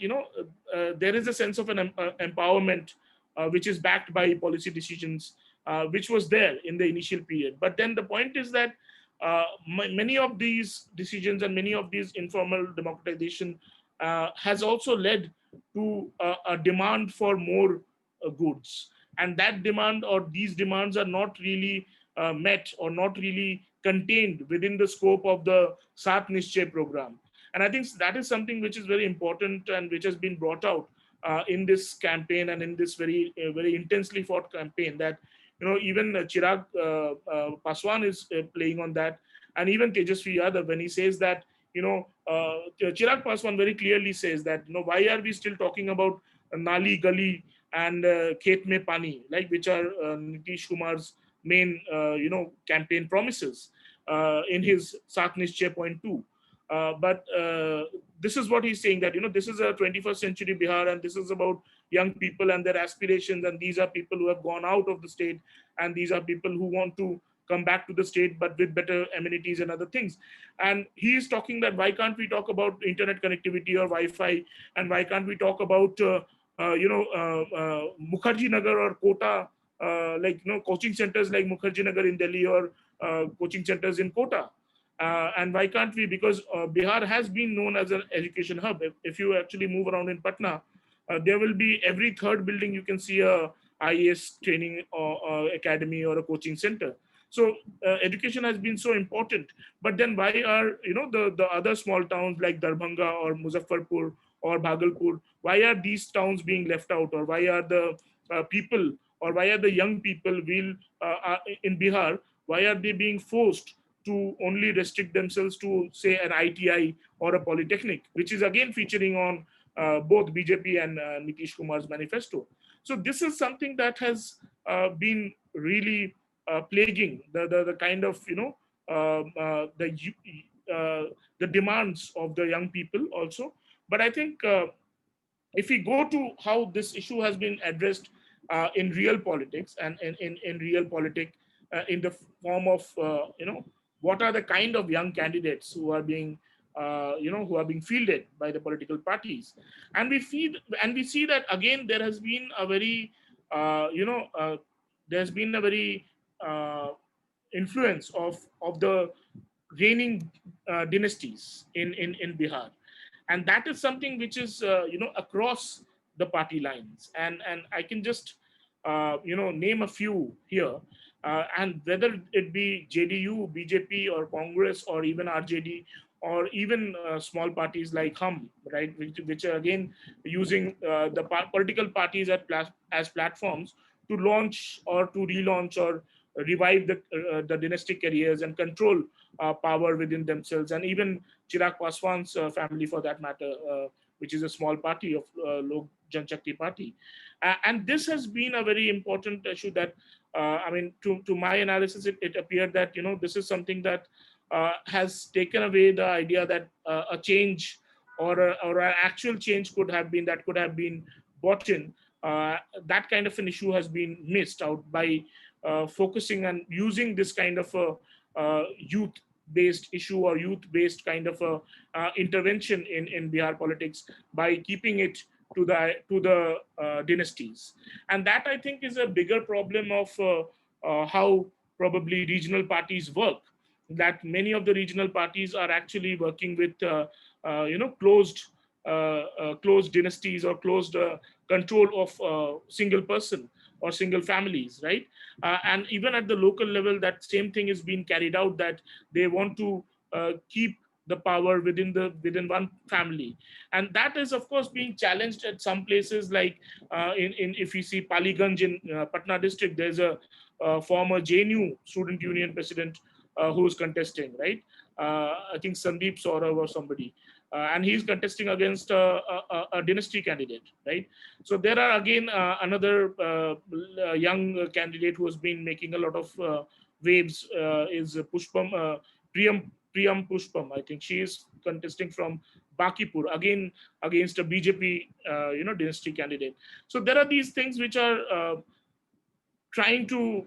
[SPEAKER 5] there is a sense of an empowerment which is backed by policy decisions, which was there in the initial period. But then the point is that many of these decisions and many of these informal democratization has also led to a demand for more goods, and that demand or these demands are not really met or not really contained within the scope of the Sat Nishchay program. And I think that is something which is very important and which has been brought out in this campaign and in this very very intensely fought campaign, that even Chirag Paswan is playing on that, and even Tejasvi Yadav, when he says that Chirag Paswan very clearly says that why are we still talking about Nali Gali and Khet Mein Pani, like which are Nitish Kumar's main campaign promises in his Sat Nishchay point 2. But this is what he's saying, that this is a 21st century Bihar, and this is about young people and their aspirations, and these are people who have gone out of the state, and these are people who want to come back to the state but with better amenities and other things. And he is talking that why can't we talk about internet connectivity or Wi-Fi, and why can't we talk about Mukherjee Nagar or Kota, coaching centers like Mukherjee Nagar in Delhi, or coaching centers in Kota. And why can't we? Because Bihar has been known as an education hub. If you actually move around in Patna, there will be every third building you can see a IAS training or academy or a coaching center. So education has been so important. But then why are the other small towns like Darbhanga or Muzaffarpur or Bhagalpur, why are these towns being left out? Or why are the people, or why are the young people in Bihar, why are they being forced to only restrict themselves to, say, an ITI or a polytechnic, which is again featuring on both BJP and Nitish Kumar's manifesto? So this is something that has been really plaguing the kind of the demands of the young people also. But I think if we go to how this issue has been addressed in real politics, and in real politics in the form of what are the kind of young candidates who are being who are being fielded by the political parties, and we see that again there has been a very there's been a very influence of the reigning dynasties in Bihar, and that is something which is across the party lines, and I can just name a few here, and whether it be JDU, BJP, or Congress, or even RJD, or even small parties like Hum, right, which are again using the political parties as platforms to launch or to relaunch or revive the dynastic careers and control power within themselves, and even Chirag Paswan's family, for that matter, which is a small party of Lok Janshakti Party. And this has been a very important issue, that I mean, to my analysis, it appeared that, this is something that has taken away the idea that a change or an actual change could have been brought in. That kind of an issue has been missed out by focusing and using this kind of a youth-based issue or youth-based kind of a intervention in Bihar politics by keeping it to the dynasties, and that I think is a bigger problem of how probably regional parties work. That many of the regional parties are actually working with closed dynasties or closed control of single person or single families, right? And even at the local level, that same thing is being carried out, that they want to keep the power within one family, and that is of course being challenged at some places, like in if you see Paliganj in Patna district, there's a former JNU student union president who's contesting, right? I think Sandeep Saurav or somebody, and he's contesting against a dynasty candidate, right? So there are again another young candidate who has been making a lot of waves, is Pushpam Priyam Pushpam. I think she is contesting from Bakipur, again against a BJP dynasty candidate. So there are these things which are trying to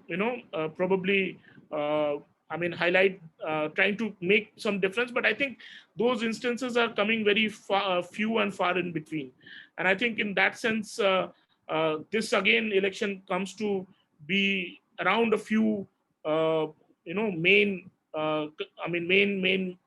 [SPEAKER 5] probably highlight, trying to make some difference, but I think those instances are coming very far, few and far in between. And I think in that sense, this again election comes to be around a few main main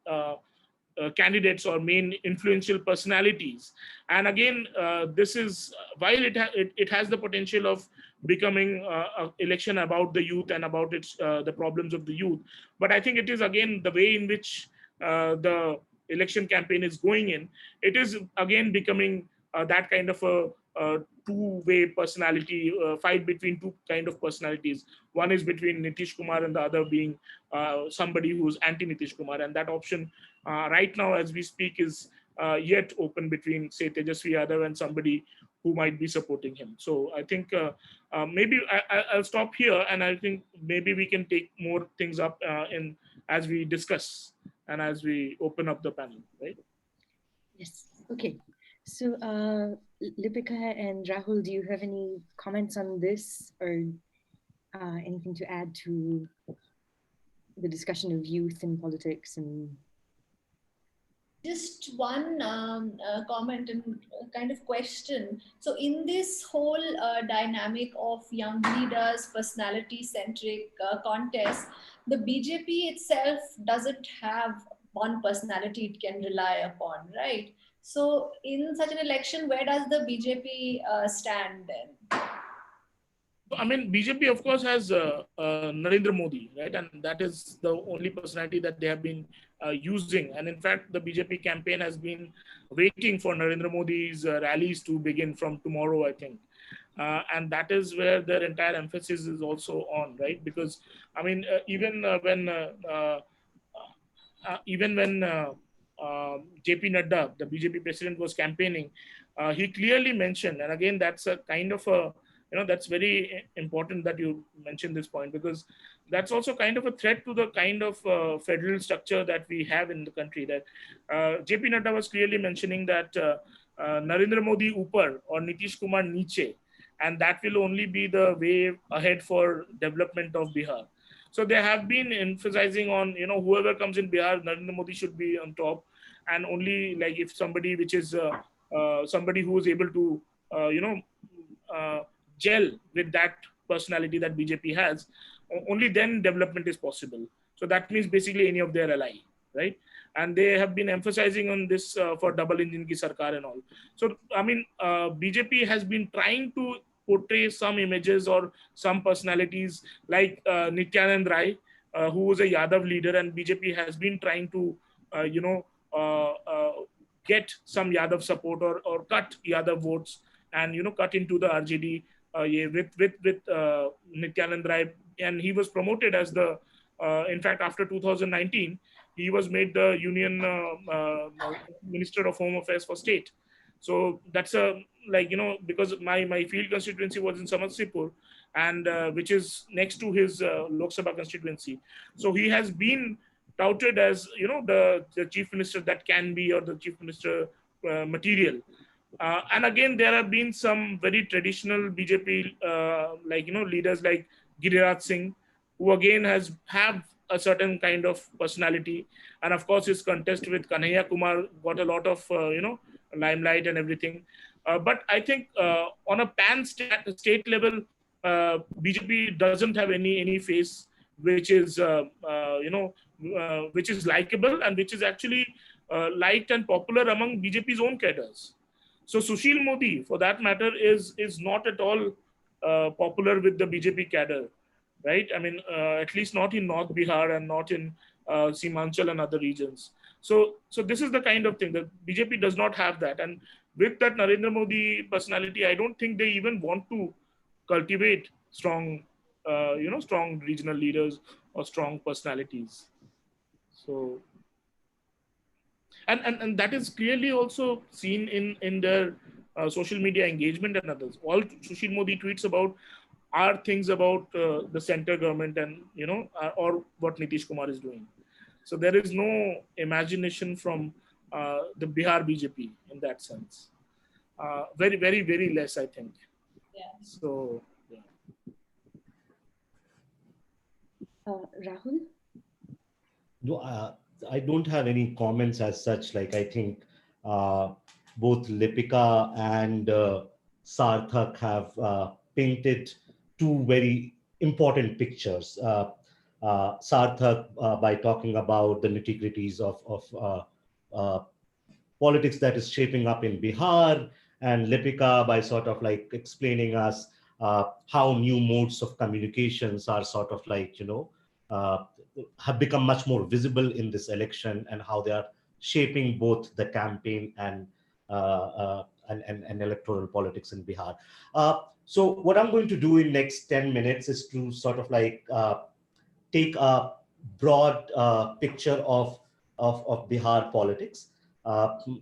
[SPEAKER 5] candidates or main influential personalities. And again, this is while it has the potential of becoming an election about the youth and about its the problems of the youth, but I think it is again the way in which the election campaign is going in, it is again becoming that kind of a two-way personality fight between two kind of personalities. One is between Nitish Kumar and the other being somebody who's anti-Nitish Kumar, and that option right now as we speak is yet open between, say, Tejasvi Yadav and somebody who might be supporting him. So I think maybe I'll stop here, and I think maybe we can take more things up in as we discuss and as we open up the panel, right?
[SPEAKER 3] Yes. Okay. So Lipika and Rahul, do you have any comments on this or anything to add to the discussion of youth in politics? And
[SPEAKER 4] just one comment and kind of question. So in this whole dynamic of young leaders, personality-centric contest, the BJP itself doesn't have one personality it can rely upon, right? So in such an election, where does the BJP stand then?
[SPEAKER 5] I mean, BJP, of course, has Narendra Modi, right? And that is the only personality that they have been using. And in fact, the BJP campaign has been waiting for Narendra Modi's rallies to begin from tomorrow, I think. And that is where their entire emphasis is also on, right? Because, I mean, even when JP Nadda, the BJP president, was campaigning, he clearly mentioned, and again, that's a kind of a, that's very important that you mentioned this point, because that's also kind of a threat to the kind of federal structure that we have in the country. That JP Nadda was clearly mentioning that Narendra Modi upar or Nitish Kumar niche, and that will only be the way ahead for development of Bihar. So they have been emphasizing on, whoever comes in Bihar, Narendra Modi should be on top, and only like if somebody which is somebody who is able to, gel with that personality that BJP has, only then development is possible. So that means basically any of their ally, right? And they have been emphasizing on this for double engine ki sarkar and all. So, I mean, BJP has been trying to portray some images or some personalities like Nityanand Rai, who was a Yadav leader, and BJP has been trying to, get some Yadav support or cut Yadav votes and, cut into the RJD with Nityanand Rai. And he was promoted as the, in fact, after 2019, he was made the Union Minister of Home Affairs for State. So that's a, like, because my field constituency was in Samastipur, and which is next to his Lok Sabha constituency. So he has been touted as, the chief minister that can be, or the chief minister material. And again, there have been some very traditional BJP, leaders like Giriraj Singh, who again have a certain kind of personality. And of course, his contest with Kanhaiya Kumar got a lot of, limelight and everything. But I think on a state level, BJP doesn't have any face which is, which is likable and which is actually liked and popular among BJP's own cadres. So Sushil Modi, for that matter, is not at all popular with the BJP cadre, right? I mean, at least not in North Bihar and not in Simanchal and other regions. So this is the kind of thing that BJP does not have that. And with that Narendra Modi personality, I don't think they even want to cultivate strong, strong regional leaders or strong personalities. So, and that is clearly also seen in their social media engagement and others. All Sushil Modi tweets about are things about the center government and, or what Nitish Kumar is doing. So there is no imagination from the Bihar BJP in that sense. Very, very, very less, I think.
[SPEAKER 4] Yeah.
[SPEAKER 5] So, yeah.
[SPEAKER 3] Rahul?
[SPEAKER 1] No, I don't have any comments as such. Like, I think both Lipika and Sarthak have painted two very important pictures. Sarthak by talking about the nitty-gritties of politics that is shaping up in Bihar, and Lipika by sort of like explaining us how new modes of communications are sort of like, have become much more visible in this election, and how they are shaping both the campaign and electoral politics in Bihar. So what I'm going to do in next 10 minutes is to sort of like take a broad picture of Bihar politics,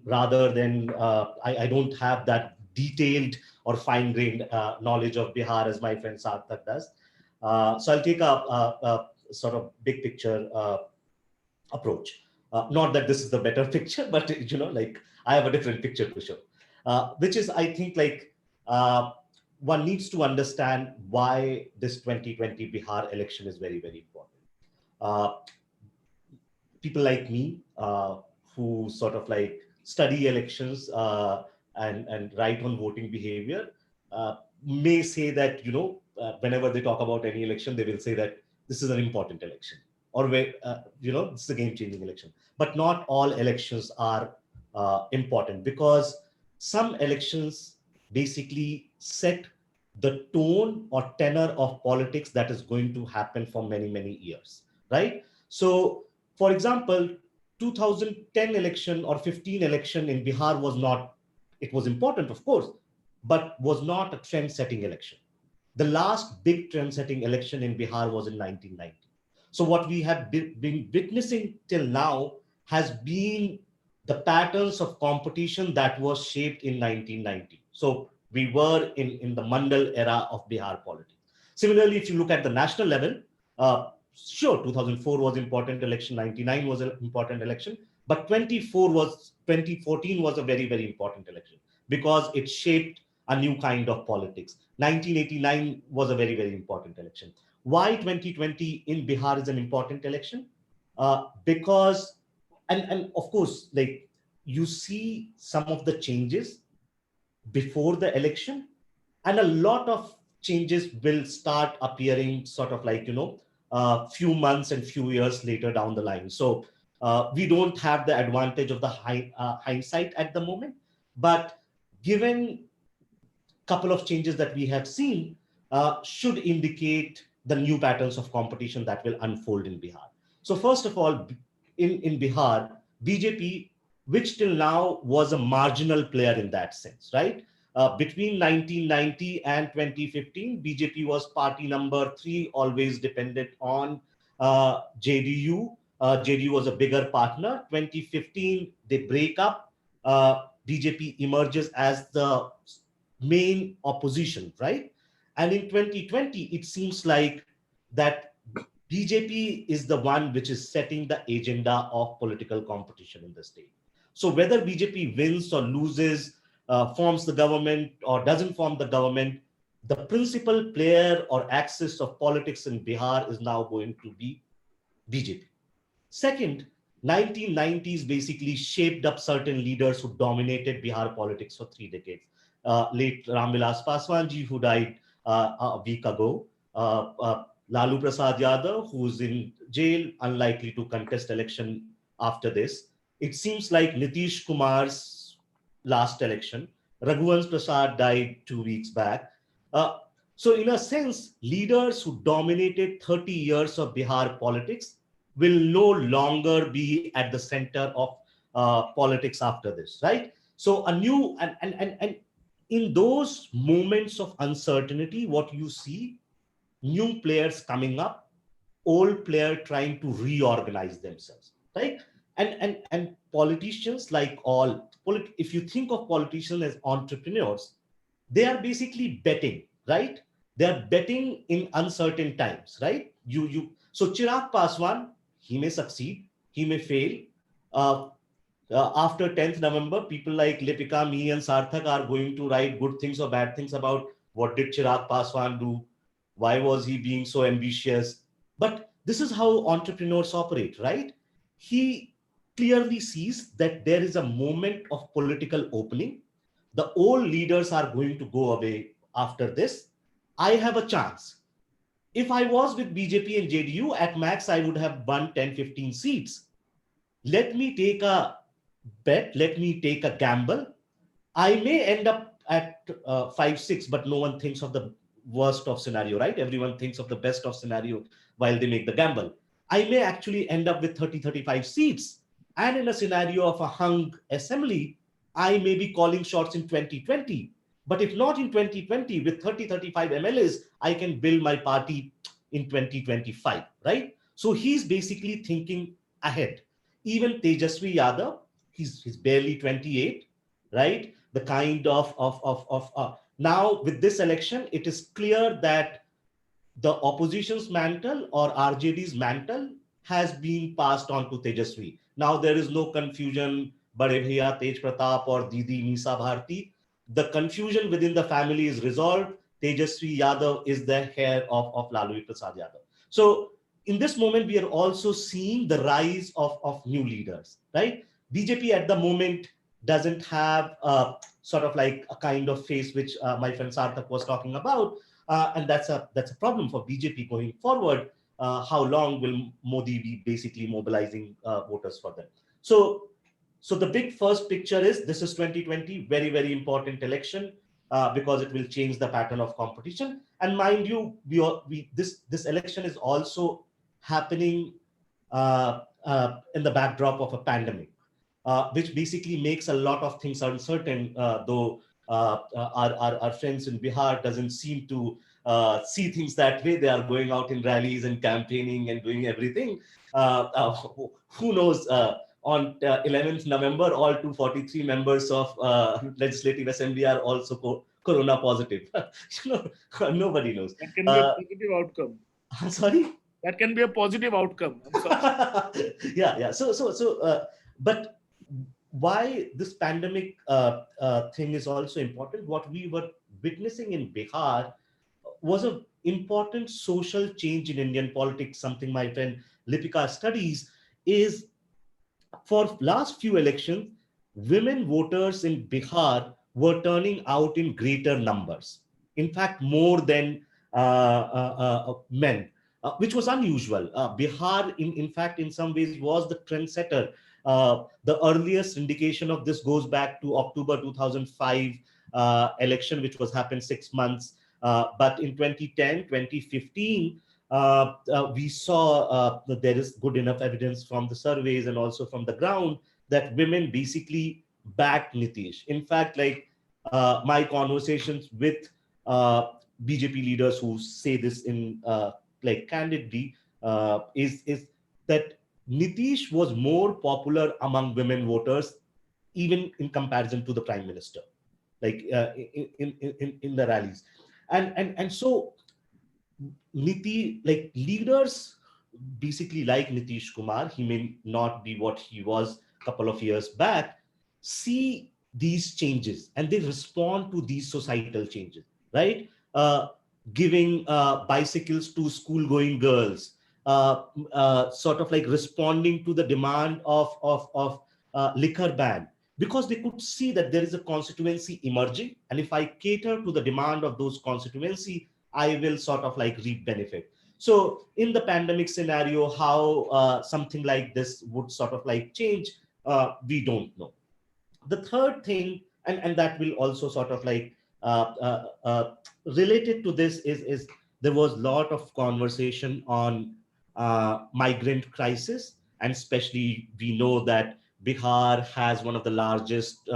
[SPEAKER 1] rather than I don't have that detailed or fine-grained knowledge of Bihar as my friend Sarthak does. So I'll take a sort of big picture approach. Not that this is the better picture, but like I have a different picture to show, which is, I think, like one needs to understand why this 2020 Bihar election is very, very important. People like me, who sort of like study elections and write on voting behavior, may say that, whenever they talk about any election, they will say that this is an important election, or where, this is a game-changing election. But not all elections are important, because some elections basically set the tone or tenor of politics that is going to happen for many, many years, right? So, for example, 2010 election or 15 election in Bihar was not, it was important, of course, but was not a trend-setting election. The last big trend-setting election in Bihar was in 1990. So what we have been witnessing till now has been the patterns of competition that was shaped in 1990. So we were in the Mandal era of Bihar politics. Similarly, if you look at the national level, sure, 2004 was important election, 99 was an important election, but 2014 was a very, very important election, because it shaped a new kind of politics. 1989 was a very, very important election. Why 2020 in Bihar is an important election? Because, and of course, like, you see some of the changes before the election, and a lot of changes will start appearing sort of like, few months and few years later down the line. So we don't have the advantage of the hindsight at the moment, but given couple of changes that we have seen, should indicate the new patterns of competition that will unfold in Bihar. So first of all, in Bihar, BJP, which till now was a marginal player in that sense, right? Between 1990 and 2015, BJP was party number 3, always dependent on JDU. JDU was a bigger partner. 2015, they break up. BJP emerges as the main opposition, right? And in 2020, it seems like that BJP is the one which is setting the agenda of political competition in the state. So whether BJP wins or loses, forms the government or doesn't form the government, the principal player or axis of politics in Bihar is now going to be BJP. Second, 1990s basically shaped up certain leaders who dominated Bihar politics for 3 decades. Late Ramvilas Paswan ji, who died a week ago, Lalu Prasad Yadav, who's in jail, unlikely to contest election after this. It seems like Nitish Kumar's last election. Raghuvansh Prasad died 2 weeks back. So in a sense, leaders who dominated 30 years of Bihar politics will no longer be at the center of politics after this, right? So a new, and in those moments of uncertainty, what you see, new players coming up, old player trying to reorganize themselves, right? And politicians, like all, if you think of politicians as entrepreneurs, they are basically betting, right? They are betting in uncertain times, right? So Chirag Paswan, he may succeed, he may fail. Uh, After 10th November, people like Lipika, me, and Sarthak are going to write good things or bad things about what did Chirag Paswan do, why was he being so ambitious. But this is how entrepreneurs operate, right? He clearly sees that there is a moment of political opening. The old leaders are going to go away after this. I have a chance. If I was with BJP and JDU, at max, I would have won 10, 15 seats. Let me take a bet, let me take a gamble. I may end up at 5, 6, but no one thinks of the worst of scenario, right? Everyone thinks of the best of scenario while they make the gamble. I may actually end up with 30, 35 seats. And in a scenario of a hung assembly, I may be calling shots in 2020. But if not in 2020, with 30, 35 MLAs, I can build my party in 2025, right? So he's basically thinking ahead. Even Tejasvi Yadav, he's barely 28, right? The kind of now with this election, it is clear that the opposition's mantle or RJD's mantle has been passed on to Tejasvi. Now there is no confusion, Bade Bhaiya Tej Pratap or Didi Nisa Bharti. The confusion within the family is resolved. Tejasvi Yadav is the heir of Lalu Prasad Yadav. So in this moment, we are also seeing the rise of new leaders, right? BJP at the moment doesn't have sort of like a kind of face which my friend Sarthak was talking about. And that's a problem for BJP going forward. How long will Modi be basically mobilizing voters for them? So the big first picture is this is 2020, very, very important election because it will change the pattern of competition. And mind you, this election is also happening in the backdrop of a pandemic, which basically makes a lot of things uncertain, though our friends in Bihar doesn't seem to see things that way. They are going out in rallies and campaigning and doing everything. Who knows? On 11th November, all 243 members of Legislative Assembly are also corona positive. Nobody knows.
[SPEAKER 5] That can be a positive outcome.
[SPEAKER 1] Sorry?
[SPEAKER 5] That can be a positive outcome. I'm sorry.
[SPEAKER 1] Yeah. But why this pandemic thing is also important? What we were witnessing in Bihar was an important social change in Indian politics. Something my friend Lipika studies is, for last few elections, women voters in Bihar were turning out in greater numbers. In fact, more than men, which was unusual. Bihar, in fact, in some ways was the trendsetter. The earliest indication of this goes back to October 2005 election, which was happened 6 months. But in 2010, 2015, we saw that there is good enough evidence from the surveys and also from the ground that women basically backed Nitish. In fact, like my conversations with BJP leaders who say this in like candidly is that Nitish was more popular among women voters, even in comparison to the prime minister, like in the rallies. And so like leaders basically like Nitish Kumar, he may not be what he was a couple of years back, see these changes and they respond to these societal changes, right? Giving bicycles to school-going girls, sort of like responding to the demand of liquor ban, because they could see that there is a constituency emerging, and if I cater to the demand of those constituency, I will sort of like reap benefit. So in the pandemic scenario, how something like this would sort of like change, we don't know. The third thing, and that will also sort of like related to this, is there was a lot of conversation on migrant crisis, and especially we know that Bihar has one of the largest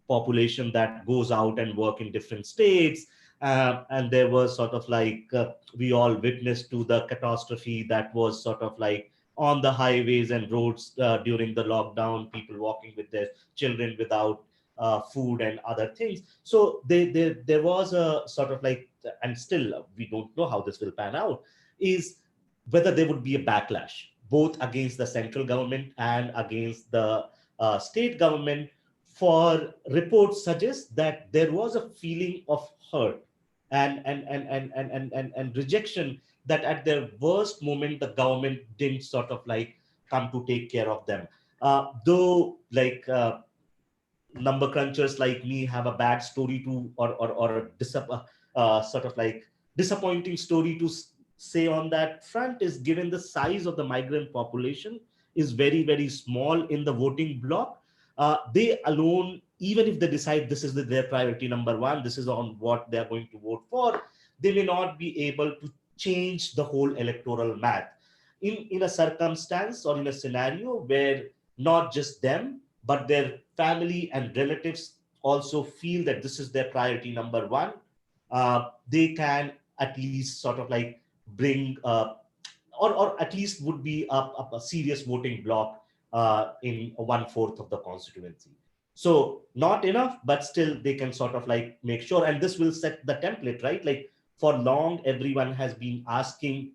[SPEAKER 1] population that goes out and work in different states. And there was sort of like we all witnessed to the catastrophe that was sort of like on the highways and roads during the lockdown, people walking with their children without food and other things. So there was a sort of like, and still we don't know how this will pan out, is whether there would be a backlash both against the central government and against the state government. For reports suggest that there was a feeling of hurt and rejection, that at their worst moment the government didn't sort of like come to take care of them. Though like number crunchers like me have a bad story to, or a sort of like disappointing story to say on that front, is given the size of the migrant population is very, very small in the voting bloc. They alone, even if they decide this is their priority number one, this is on what they're going to vote for, they may not be able to change the whole electoral math in a circumstance or in a scenario where not just them but their family and relatives also feel that this is their priority number one. They can at least sort of like bring or at least would be a serious voting bloc in 1/4 of the constituency. So not enough, but still they can sort of like make sure, and this will set the template, right? Like for long, everyone has been asking,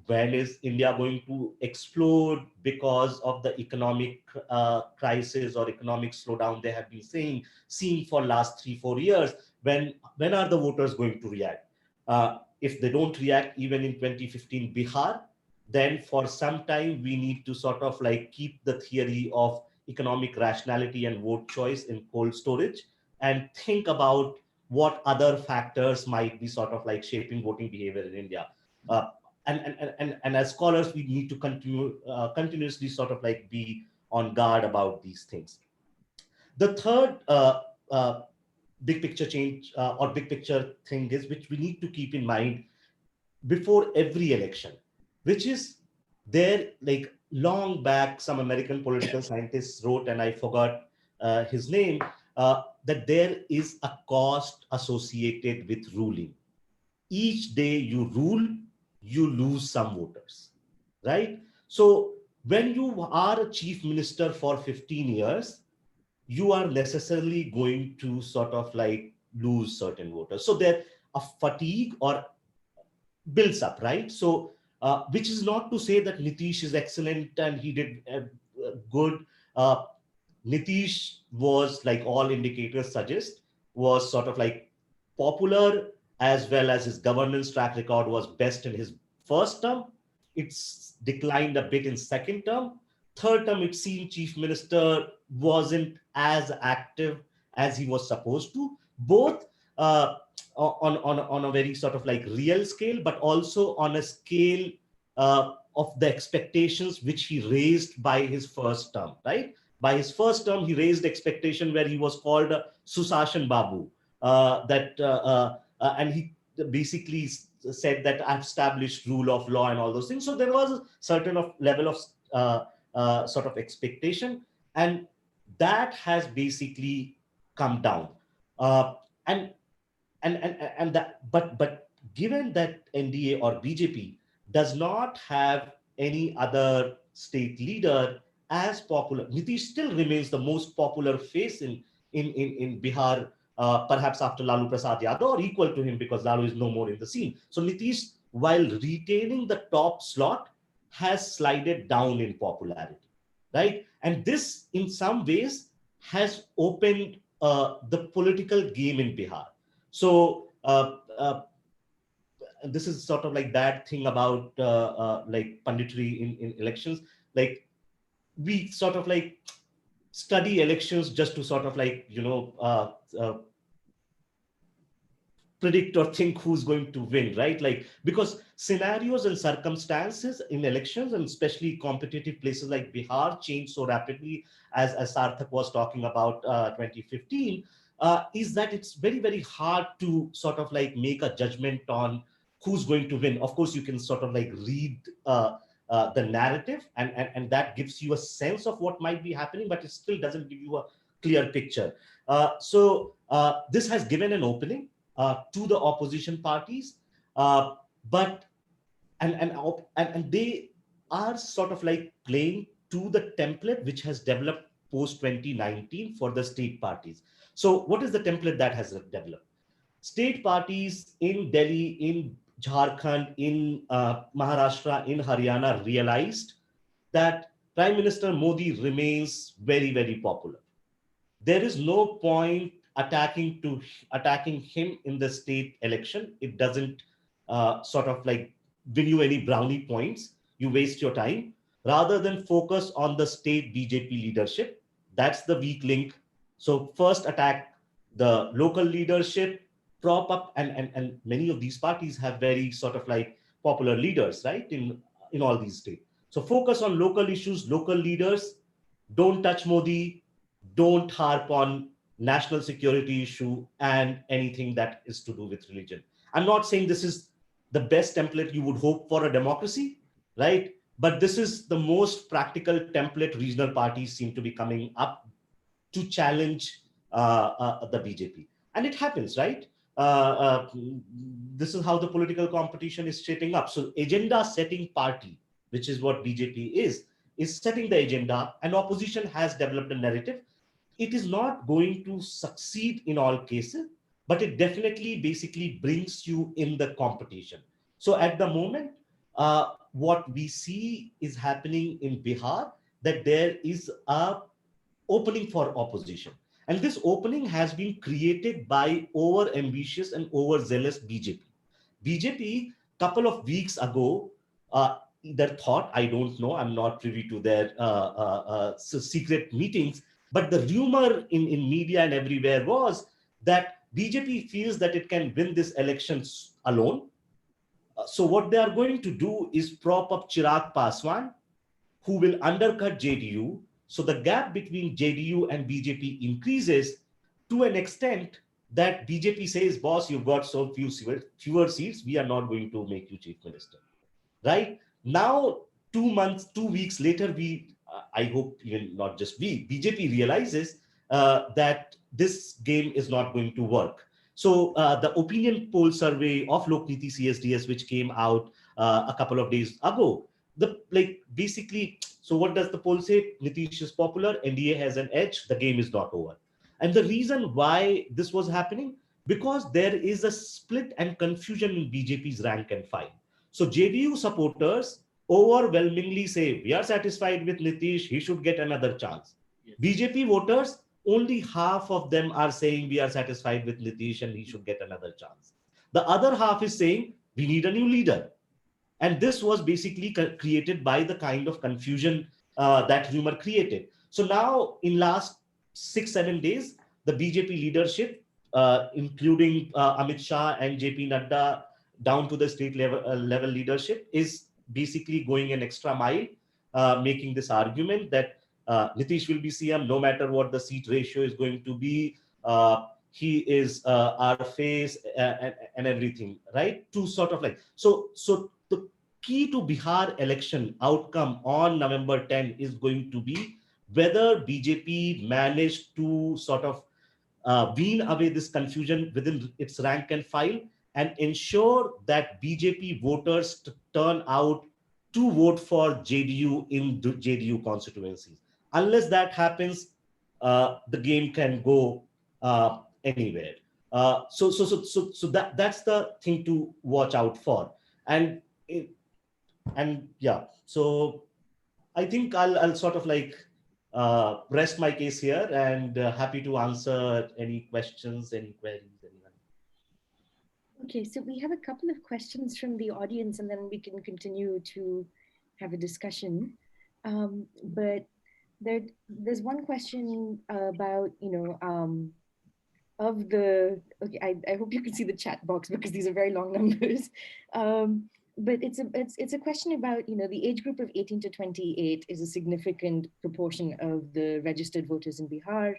[SPEAKER 1] when is India going to explode because of the economic crisis or economic slowdown they have been seeing for last 3-4 years? When are the voters going to react? If they don't react even in 2015 Bihar, then for some time we need to sort of like keep the theory of economic rationality and vote choice in cold storage and think about what other factors might be sort of like shaping voting behavior in India. Uh, and as scholars, we need to continuously sort of like be on guard about these things. The third big picture change or big picture thing is, which we need to keep in mind before every election, which is there, like long back, some American political scientists wrote, and I forgot his name, that there is a cost associated with ruling. Each day you rule, you lose some voters, right? So when you are a chief minister for 15 years, you are necessarily going to sort of like lose certain voters. So there a fatigue or builds up, right? So which is not to say that Nitish is excellent and he did good. Uh, Nitish was, like all indicators suggest, was sort of like popular, as well as his governance track record was best in his first term. It's declined a bit in second term. Third term, it seemed chief minister wasn't as active as he was supposed to, both on a very sort of like real scale, but also on a scale of the expectations which he raised by his first term, right? By his first term, he raised expectation where he was called Susashan Babu, and he basically said that I've established rule of law and all those things. So there was a certain level of sort of expectation, and that has basically come down. Uh, and that, but given that NDA or BJP does not have any other state leader as popular, Nitish still remains the most popular face in Bihar perhaps after Lalu Prasad Yadav, or equal to him because Lalu is no more in the scene. So Nitish, while retaining the top slot, has slided down in popularity, right? And this, in some ways, has opened the political game in Bihar. So this is sort of like that thing about like punditry in elections. Like we sort of like study elections just to sort of like, predict or think who's going to win, right? Like, because scenarios and circumstances in elections, and especially competitive places like Bihar, change so rapidly, as Sarthak was talking about 2015, is that it's very, very hard to sort of like make a judgment on who's going to win. Of course, you can sort of like read the narrative, and that gives you a sense of what might be happening, but it still doesn't give you a clear picture. So this has given an opening to the opposition parties, but and they are sort of like playing to the template which has developed post 2019 for the state parties. So what is the template that has developed? State parties in Delhi, in Jharkhand, in Maharashtra, in Haryana realized that Prime Minister Modi remains very, very popular. There is no point attacking him in the state election. It doesn't sort of like win you any brownie points. You waste your time rather than focus on the state BJP leadership. That's the weak link. So first attack the local leadership, prop up, and many of these parties have very sort of like popular leaders, right? In all these states. So focus on local issues, local leaders. Don't touch Modi, don't harp on national security issue and anything that is to do with religion. I'm not saying this is the best template you would hope for a democracy, right? But this is the most practical template regional parties seem to be coming up to challenge the BJP. And it happens, right? This is how the political competition is shaping up. So agenda setting party, which is what BJP is setting the agenda, and opposition has developed a narrative. It is not going to succeed in all cases, but it definitely basically brings you in the competition. So at the moment, what we see is happening in Bihar, that there is a opening for opposition. And this opening has been created by over ambitious and overzealous BJP. BJP, couple of weeks ago, either thought, I don't know, I'm not privy to their secret meetings, but the rumor in media and everywhere was that BJP feels that it can win this elections alone. So what they are going to do is prop up Chirag Paswan, who will undercut JDU. So the gap between JDU and BJP increases to an extent that BJP says, boss, you've got so fewer seats, we are not going to make you chief minister. Right? Now, 2 weeks later, I hope even not just BJP realizes that this game is not going to work. So the opinion poll survey of Lokniti CSDS, which came out a couple of days ago, so what does the poll say? Nitish is popular, NDA has an edge, the game is not over. And the reason why this was happening, because there is a split and confusion in BJP's rank and file. So JDU supporters overwhelmingly say, we are satisfied with Nitish, he should get another chance. Yes. BJP voters, only half of them are saying we are satisfied with Nitish and he should get another chance. The other half is saying we need a new leader. And this was basically created by the kind of confusion that rumor created. So now in last 6-7 days, the BJP leadership, including Amit Shah and JP Nadda, down to the state level leadership, is basically going an extra mile, making this argument that Nitish will be CM no matter what the seat ratio is going to be. He is our face and everything, right? To sort of like, so the key to Bihar election outcome on November 10 is going to be whether BJP managed to sort of wean away this confusion within its rank and file and ensure that BJP voters turn out to vote for JDU in the JDU constituencies. Unless that happens, the game can go anywhere. So that's the thing to watch out for. And yeah, so I think I'll sort of like rest my case here, and happy to answer any questions, any queries, anyone.
[SPEAKER 3] Okay, so we have a couple of questions from the audience, and then we can continue to have a discussion. But there's one question about, of the, okay, I hope you can see the chat box because these are very long numbers. But it's a question about, the age group of 18 to 28 is a significant proportion of the registered voters in Bihar.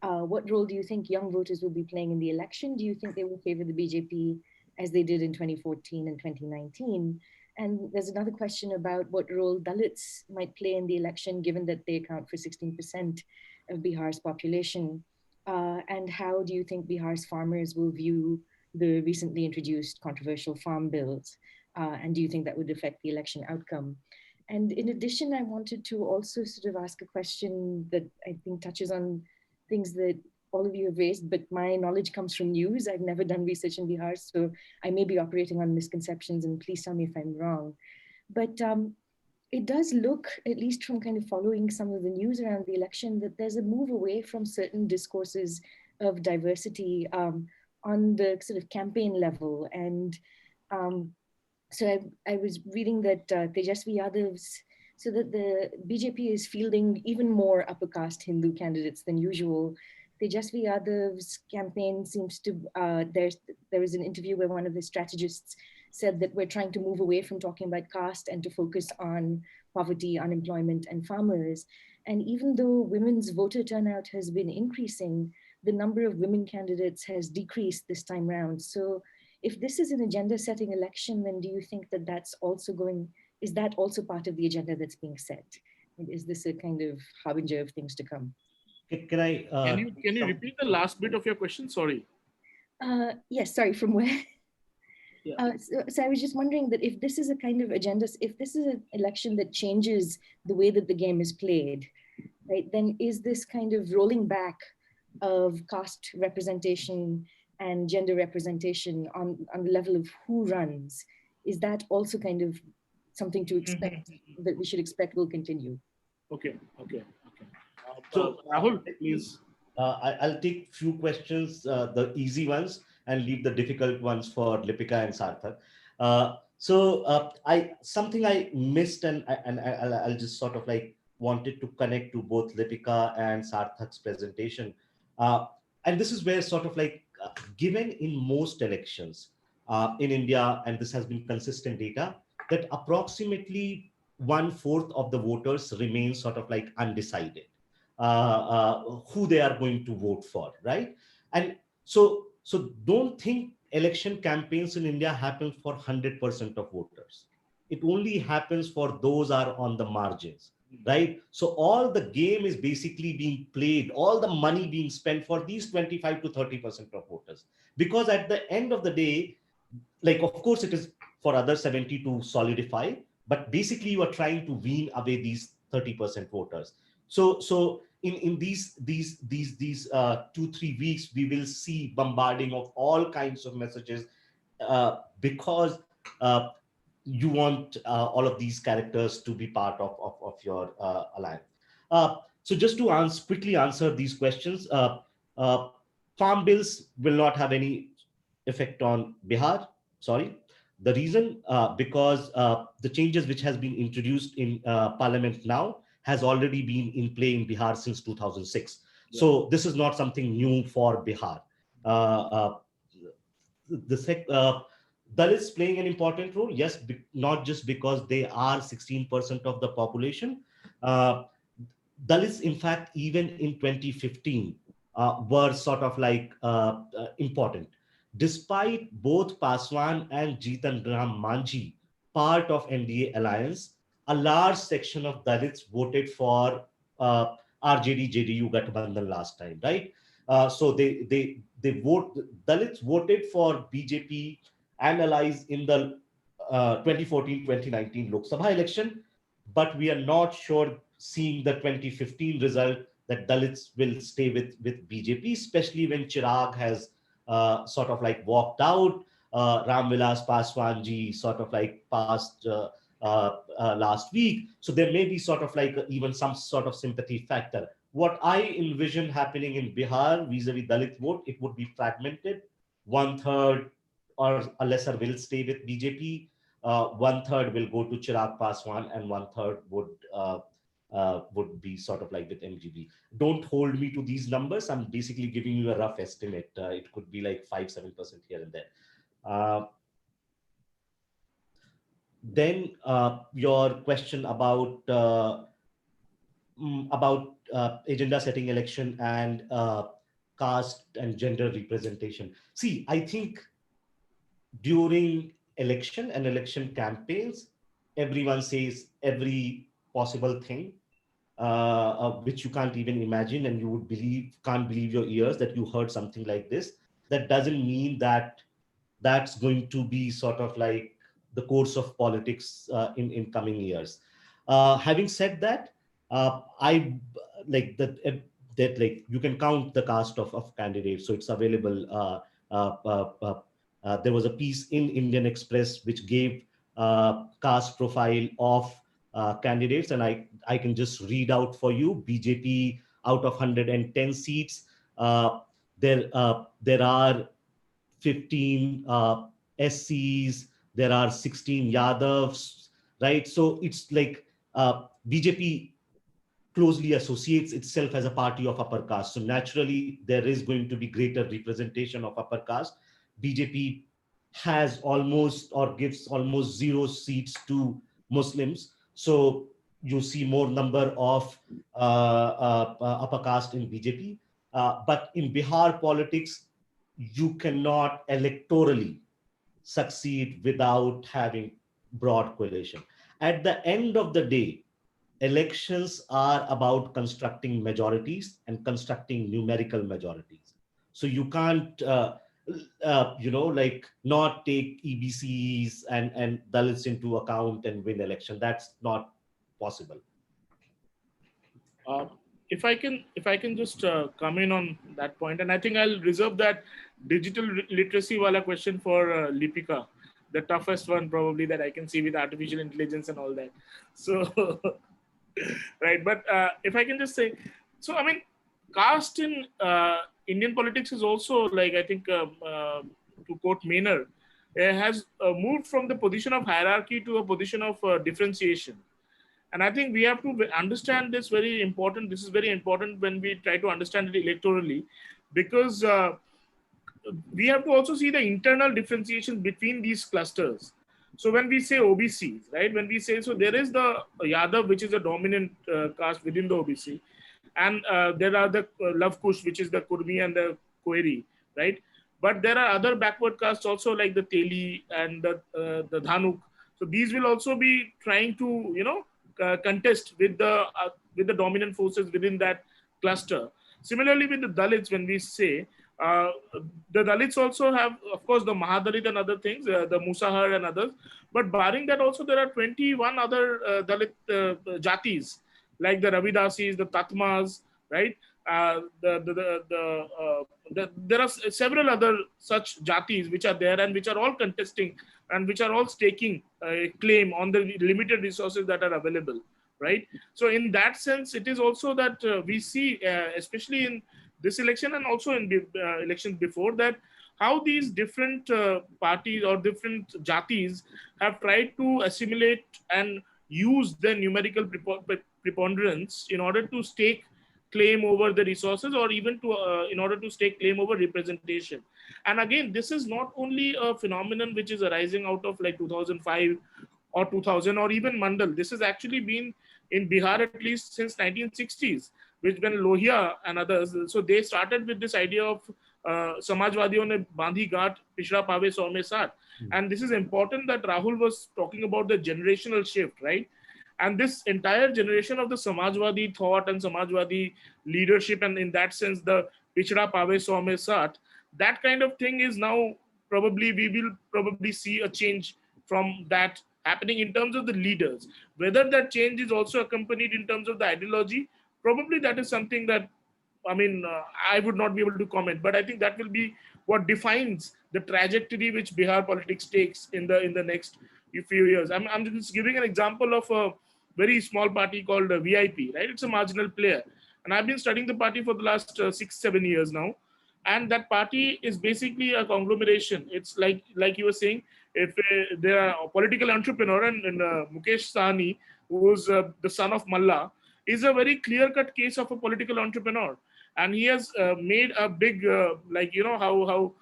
[SPEAKER 3] What role do you think young voters will be playing in the election? Do you think they will favor the BJP as they did in 2014 and 2019? And there's another question about what role Dalits might play in the election, given that they account for 16% of Bihar's population. And how do you think Bihar's farmers will view the recently introduced controversial farm bills? And do you think that would affect the election outcome? And in addition, I wanted to also sort of ask a question that I think touches on things that all of you have raised, but my knowledge comes from news. I've never done research in Bihar, so I may be operating on misconceptions, and please tell me if I'm wrong. But it does look, at least from kind of following some of the news around the election, that there's a move away from certain discourses of diversity on the sort of campaign level. And so I was reading that Tejasvi Yadav's, so that the BJP is fielding even more upper caste Hindu candidates than usual. Tejasvi Yadav's campaign seems to, there was an interview where one of the strategists said that we're trying to move away from talking about caste and to focus on poverty, unemployment, and farmers. And even though women's voter turnout has been increasing, the number of women candidates has decreased this time round. So if this is an agenda setting election, then do you think that that's also is that also part of the agenda that's being set? And is this a kind of harbinger of things to come?
[SPEAKER 1] Can I?
[SPEAKER 5] Can you repeat the last bit of your question? Sorry.
[SPEAKER 3] Yes, sorry, from where?
[SPEAKER 5] Yeah.
[SPEAKER 3] So I was just wondering that if this is a kind of agenda, if this is an election that changes the way that the game is played, right, then is this kind of rolling back of caste representation and gender representation on the level of who runs? Is that also kind of something to expect, that we should expect will continue?
[SPEAKER 5] Okay.
[SPEAKER 1] So
[SPEAKER 5] Rahul, please.
[SPEAKER 1] I'll take few questions, the easy ones, and leave the difficult ones for Lipika and Sarthak. Something I missed, and I'll just sort of like wanted to connect to both Lipika and Sarthak's presentation. And this is where sort of like given in most elections in India, and this has been consistent data, that approximately 1/4 of the voters remain sort of like undecided who they are going to vote for, right? And so don't think election campaigns in India happen for 100% of voters. It only happens for those are on the margins, right? So all the game is basically being played, all the money being spent for these 25 to 30% of voters. Because at the end of the day, like, of course, it is for other 70 to solidify, but basically you are trying to wean away these 30% voters. So in these 2-3 weeks, we will see bombarding of all kinds of messages because you want all of these characters to be part of your alliance. So just to quickly answer these questions, farm bills will not have any effect on Bihar. Sorry. The reason, because the changes which has been introduced in Parliament now has already been in play in Bihar since 2006. Yeah. So this is not something new for Bihar. Dalits playing an important role, yes, not just because they are 16% of the population. Dalits, in fact, even in 2015, were sort of like important. Despite both Paswan and Jitan Ram Manjhi part of NDA alliance, a large section of Dalits voted for RJD-JDU Gathbandhan last time, right? So Dalits voted for BJP and allies in the 2014-2019 Lok Sabha election, but we are not sure seeing the 2015 result that Dalits will stay with BJP, especially when Chirag has sort of like walked out. Ram Vilas Paswan ji sort of like passed last week. So there may be sort of like even some sort of sympathy factor. What I envision happening in Bihar vis-a-vis Dalit vote, it would be fragmented. One third or a lesser will stay with BJP. One third will go to Chirag Paswan, and one third would be sort of like with MGB. Don't hold me to these numbers. I'm basically giving you a rough estimate. It could be like 5-7% here and there. Then your question about agenda setting election and caste and gender representation. See, I think during election and election campaigns, everyone says every possible thing, which you can't even imagine, and you can't believe your ears that you heard something like this. That doesn't mean that that's going to be sort of like the course of politics in coming years. Having said that, I like that like you can count the cast of candidates, so it's available. There was a piece in Indian Express which gave caste profile of candidates, and I can just read out for you. BJP, out of 110 seats, there are 15 SCs, there are 16 Yadavs, right? So it's like BJP closely associates itself as a party of upper caste. So naturally, there is going to be greater representation of upper caste. BJP has almost or gives almost 0 seats to Muslims. So you see more number of upper caste in BJP. But in Bihar politics, you cannot electorally succeed without having broad coalition. At the end of the day, elections are about constructing majorities and constructing numerical majorities. So you can't, like not take EBCs and Dalits into account and win election. That's not possible.
[SPEAKER 5] If I can just come in on that point, and I think I'll reserve that digital literacy wala question for Lipika, the toughest one probably that I can see with artificial intelligence and all that. So, right. But if I can just say, so I mean, caste in Indian politics is also like, I think, to quote Maynard, has moved from the position of hierarchy to a position of differentiation. And I think we have to understand this very important. This is very important when we try to understand it electorally, because we have to also see the internal differentiation between these clusters. So when we say OBCs, right, when we say, so there is the Yadav, which is a dominant caste within the OBC. And there are the Love Kush, which is the Kurmi and the Koeri, right? But there are other backward castes also, like the Teli and the Dhanuk. So these will also be trying to, contest with the dominant forces within that cluster. Similarly, with the Dalits, when we say, the Dalits also have, of course, the Mahadalit and other things, the Musahar and others. But barring that, also there are 21 other Dalit jatis, like the Ravidasis, the Tatmas, right? There are several other such jatis which are there and which are all contesting and which are all staking a claim on the limited resources that are available, right? So in that sense, it is also that we see, especially in this election and also in elections before that, how these different parties or different jatis have tried to assimilate and use the numerical preponderance in order to stake claim over the resources, or even to in order to stake claim over representation. And again, this is not only a phenomenon which is arising out of like 2005 or 2000 or even Mandal. This has actually been in Bihar at least since 1960s, which when Lohia and others, so they started with this idea of Samajwadiyon ne bandhi gaat pichda paave 100 mein 60. And this is important that Rahul was talking about the generational shift, right? And this entire generation of the Samajwadi thought and Samajwadi leadership, and in that sense, the pichda paave 100 mein 60, that kind of thing is now probably, we will probably see a change from that happening in terms of the leaders. Whether that change is also accompanied in terms of the ideology, probably that is something that, I mean, I would not be able to comment, but I think that will be what defines the trajectory which Bihar politics takes in the next few years. I'm just giving an example of a very small party called VIP, right? It's a marginal player, and I've been studying the party for the last 6-7 years now, and that party is basically a conglomeration. It's like you were saying, if there are a political entrepreneur, and Mukesh Sahni, who's the son of Malla, is a very clear-cut case of a political entrepreneur, and he has made a big, like, you know, how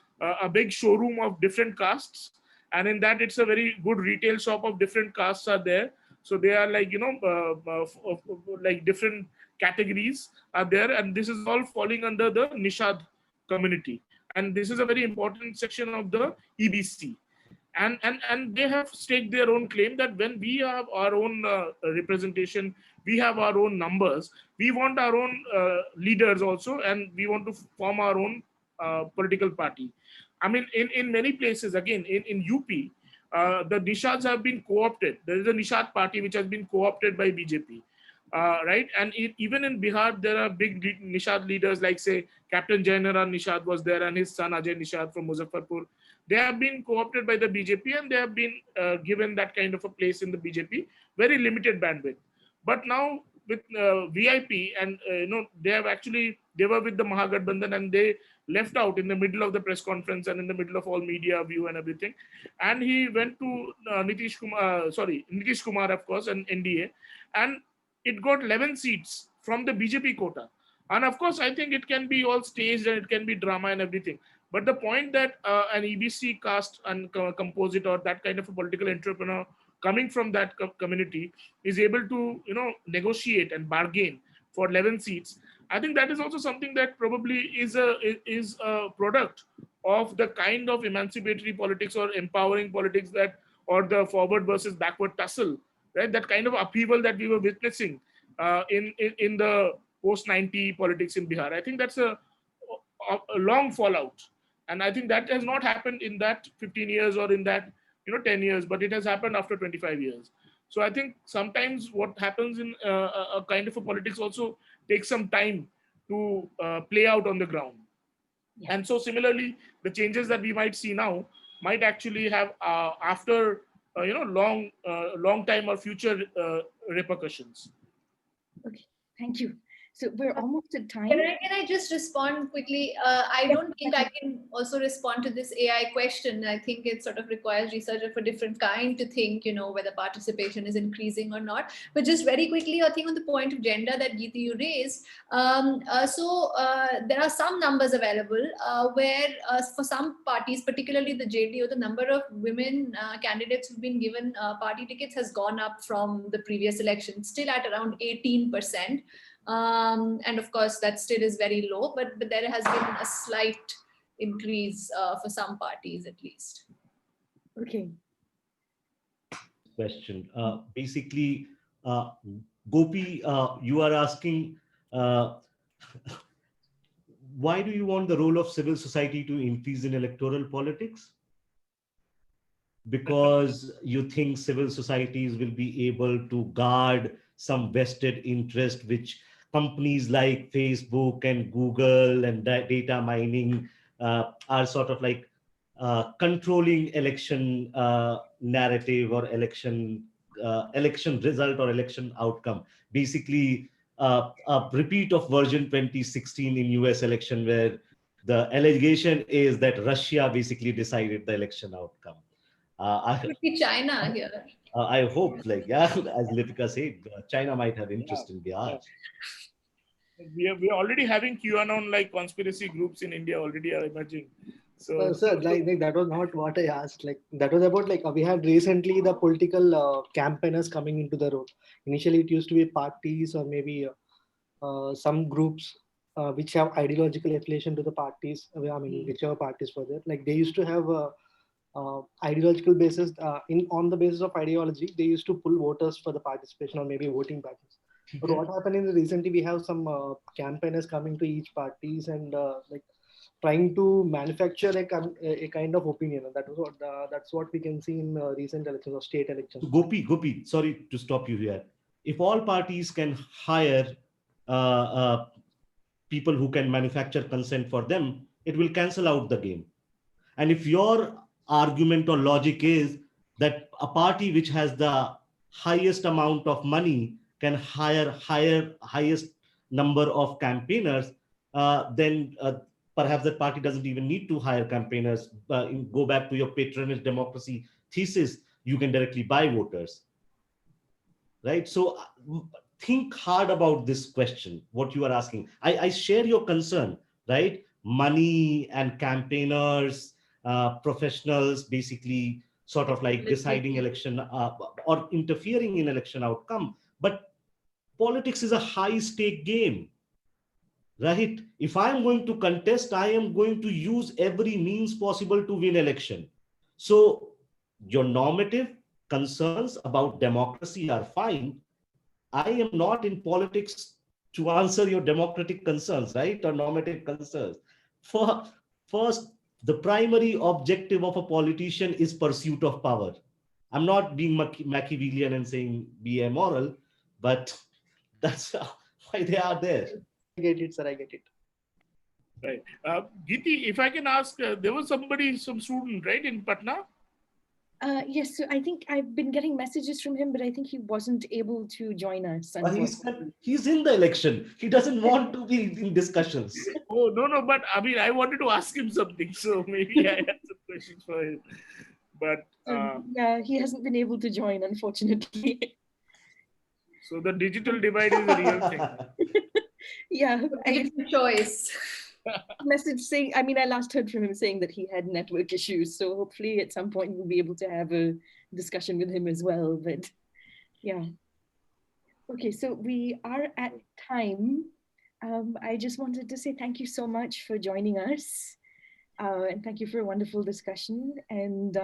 [SPEAKER 5] a big showroom of different castes, and in that it's a very good retail shop of different castes are there. So they are like, you know, like different categories are there, and this is all falling under the Nishad community, and this is a very important section of the EBC. And they have staked their own claim that when we have our own representation, we have our own numbers, we want our own leaders also, and we want to form our own political party. I mean, in many places, again, in UP, the Nishads have been co-opted. There is a Nishad party which has been co-opted by BJP. Right, and even in Bihar, there are big Nishad leaders, like say Captain Jainara Nishad was there, and his son Ajay Nishad from Muzaffarpur. They have been co-opted by the BJP, and they have been given that kind of a place in the BJP, very limited bandwidth. But now with VIP, and you know, they were with the Mahagathbandhan, and they left out in the middle of the press conference and in the middle of all media view and everything. And he went to Nitish Kumar, of course, and NDA, and it got 11 seats from the BJP quota. And of course, I think it can be all staged and it can be drama and everything. But the point that an EBC caste and composite, or that kind of a political entrepreneur coming from that community, is able to, you know, negotiate and bargain for 11 seats, I think that is also something that probably is a product of the kind of emancipatory politics or empowering politics that, or the forward versus backward tussle, right? That kind of upheaval that we were witnessing in the post-90 politics in Bihar. I think that's a long fallout. And I think that has not happened in that 15 years or in that, you know, 10 years, but it has happened after 25 years. So I think sometimes what happens in a kind of a politics also takes some time to play out on the ground. Yeah. And so similarly, the changes that we might see now might actually have after you know, long time or future repercussions.
[SPEAKER 3] Okay, thank you. So we're almost at time.
[SPEAKER 4] Can I just respond quickly? I don't think I can also respond to this AI question. I think it sort of requires research of a different kind to think, you know, whether participation is increasing or not. But just very quickly, I think on the point of gender that Geeti, you raised, there are some numbers available where for some parties, particularly the JDO, the number of women candidates who've been given party tickets has gone up from the previous election, still at around 18%. And of course, that still is very low, but there has been a slight increase for some parties at least.
[SPEAKER 3] Okay.
[SPEAKER 1] Question. Basically, Gopi, you are asking, why do you want the role of civil society to increase in electoral politics? Because you think civil societies will be able to guard some vested interest which companies like Facebook and Google and data mining are sort of like controlling election narrative or election result or election outcome. Basically, a repeat of version 2016 in US election, where the allegation is that Russia basically decided the election outcome.
[SPEAKER 4] Could be China here.
[SPEAKER 1] I hope, like, yeah, as Lipika said, China might have interest in Bihar.
[SPEAKER 5] Yeah. We are already having QAnon like conspiracy groups in India already are emerging. So,
[SPEAKER 6] sir, like that was not what I asked. Like that was about like we had recently the political campaigners coming into the role. Initially, it used to be parties or maybe some groups which have ideological affiliation to the parties. I mean, whichever parties were there. Like they used to have ideological basis on the basis of ideology. They used to pull voters for the participation or maybe voting patterns. But what happened is recently we have some campaigners coming to each parties and like trying to manufacture a kind of opinion. And that's what we can see in recent elections or state elections.
[SPEAKER 1] So Gopi, sorry to stop you here. If all parties can hire people who can manufacture consent for them, it will cancel out the game. And if your argument or logic is that a party which has the highest amount of money can hire highest number of campaigners, then perhaps that party doesn't even need to hire campaigners. Go back to your patronage democracy thesis, you can directly buy voters, right? So think hard about this question, what you are asking. I share your concern, right? Money and campaigners, professionals basically sort of like deciding election or interfering in election outcome. But politics is a high stake game, right? If I am going to contest, I am going to use every means possible to win election. So your normative concerns about democracy are fine. I am not in politics to answer your democratic concerns, right? Or normative concerns. For first, the primary objective of a politician is pursuit of power. I'm not being Machiavellian and saying be immoral, but that's why they are there.
[SPEAKER 6] I get it, sir. I get it.
[SPEAKER 5] Right. Geeti, if I can ask, there was some student, right, in Patna?
[SPEAKER 3] Yes, so I think I've been getting messages from him, but I think he wasn't able to join us.
[SPEAKER 1] He's in the election. He doesn't want to be in discussions.
[SPEAKER 5] Oh, no, but I mean, I wanted to ask him something, so maybe I had some questions for him. But
[SPEAKER 3] yeah, he hasn't been able to join, unfortunately.
[SPEAKER 5] So the digital divide is a real thing.
[SPEAKER 3] Yeah,
[SPEAKER 4] I choice.
[SPEAKER 3] Message saying, I mean, I last heard from him saying that he had network issues. So hopefully at some point we'll be able to have a discussion with him as well. But yeah. Okay, so we are at time. I just wanted to say thank you so much for joining us. And thank you for a wonderful discussion. And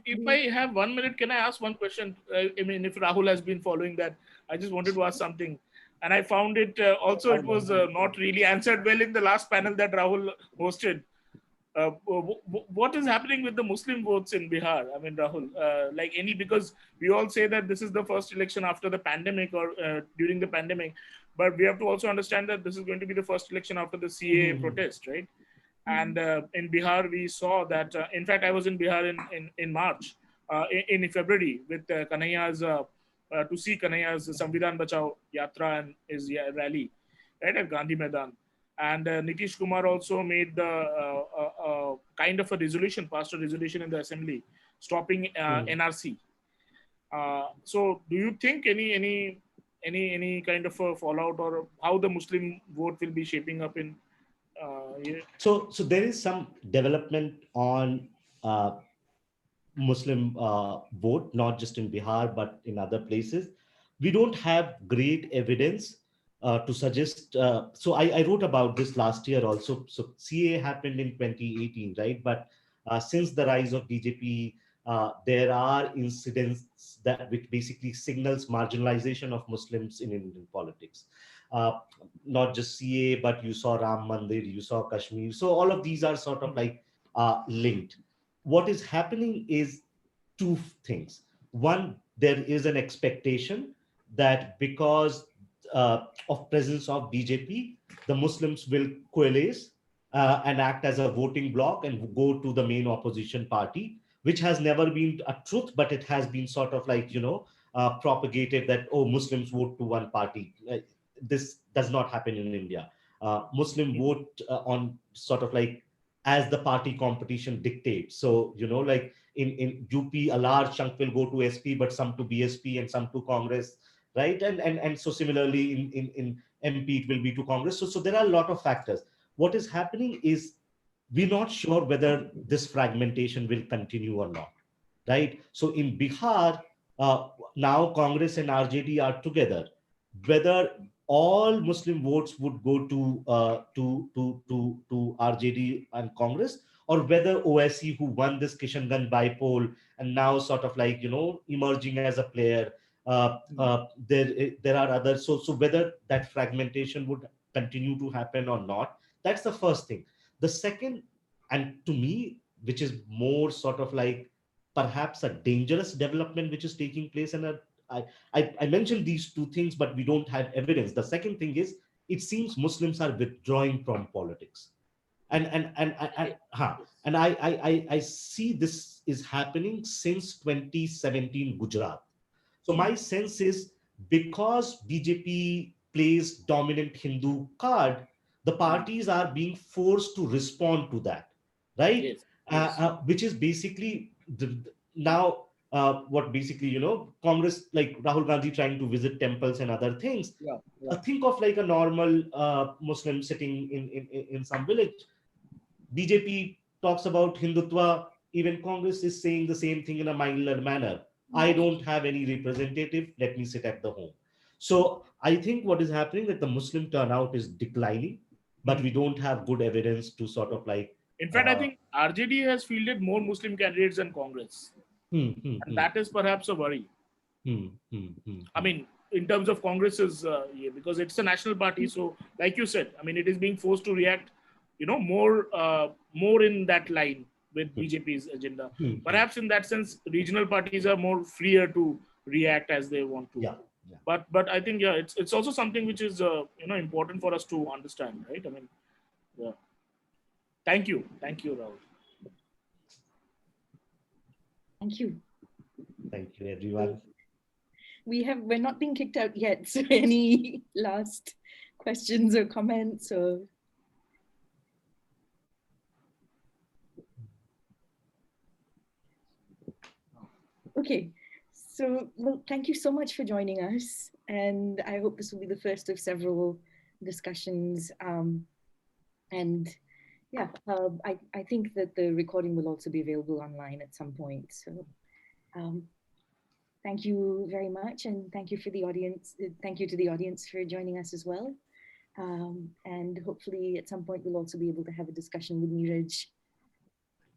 [SPEAKER 5] if I have 1 minute, can I ask one question? I mean, if Rahul has been following that, I just wanted to ask something. And I found it also, it was not really answered well in the last panel that Rahul hosted. What is happening with the Muslim votes in Bihar? I mean, Rahul, because we all say that this is the first election after the pandemic or during the pandemic, but we have to also understand that this is going to be the first election after the CA protest, right? And in Bihar, we saw that, in fact, I was in Bihar in March, in February with Kanhaiya's, to see Kanhaiya's Samvidhan Bachao Yatra and his rally, right, at Gandhi Maidan. And Nitish Kumar also made the kind of a resolution, passed a resolution in the assembly, stopping NRC. So do you think any kind of a fallout or how the Muslim vote will be shaping up in
[SPEAKER 1] So there is some development on Muslim vote, not just in Bihar, but in other places. We don't have great evidence to suggest. So I wrote about this last year also. So CA happened in 2018, right? But since the rise of BJP, there are incidents that which basically signals marginalization of Muslims in Indian politics. Not just CA, but you saw Ram Mandir, you saw Kashmir. So all of these are sort of like linked. What is happening is two things. One, there is an expectation that because of presence of BJP, the Muslims will coalesce and act as a voting bloc and go to the main opposition party, which has never been a truth, but it has been sort of like, propagated that, oh, Muslims vote to one party. This does not happen in India. Muslim vote on sort of like as the party competition dictates. So, like in UP, a large chunk will go to SP, but some to BSP and some to Congress, right? And so similarly in MP, it will be to Congress. So there are a lot of factors. What is happening is we're not sure whether this fragmentation will continue or not, right? So in Bihar, now Congress and RJD are together. Whether all Muslim votes would go to RJD and Congress, or whether OSC, who won this Kishanganj bypoll and now sort of like emerging as a player, there are others. So whether that fragmentation would continue to happen or not, that's the first thing. The second, and to me, which is more sort of like perhaps a dangerous development which is taking place in I mentioned these two things, but we don't have evidence. The second thing is, it seems Muslims are withdrawing from politics. And I see this is happening since 2017 Gujarat. So my sense is, because BJP plays dominant Hindu card, the parties are being forced to respond to that, right?
[SPEAKER 5] Yes. Yes.
[SPEAKER 1] Which is basically now what basically, Congress, like Rahul Gandhi trying to visit temples and other things.
[SPEAKER 5] Yeah. Yeah.
[SPEAKER 1] Think of like a normal Muslim sitting in some village. BJP talks about Hindutva. Even Congress is saying the same thing in a milder manner. I don't have any representative. Let me sit at the home. So I think what is happening, that the Muslim turnout is declining, but we don't have good evidence to sort of like.
[SPEAKER 5] In fact, I think RJD has fielded more Muslim candidates than Congress, and that is perhaps a worry. I mean, in terms of Congress's, because it's a national party, so like you said, I mean, it is being forced to react, more in that line with BJP's agenda. Perhaps in that sense, regional parties are more freer to react as they want to.
[SPEAKER 1] Yeah.
[SPEAKER 5] But I think it's also something which is important for us to understand, right? I mean, yeah. Thank you, Rahul.
[SPEAKER 3] Thank you.
[SPEAKER 1] Thank you, everyone.
[SPEAKER 3] We're not being kicked out yet. So any last questions or comments or? Okay, so well, thank you so much for joining us, and I hope this will be the first of several discussions. And yeah, I think that the recording will also be available online at some point. So thank you very much, and thank you for the audience. Thank you to the audience for joining us as well. And hopefully at some point we'll also be able to have a discussion with Neeraj.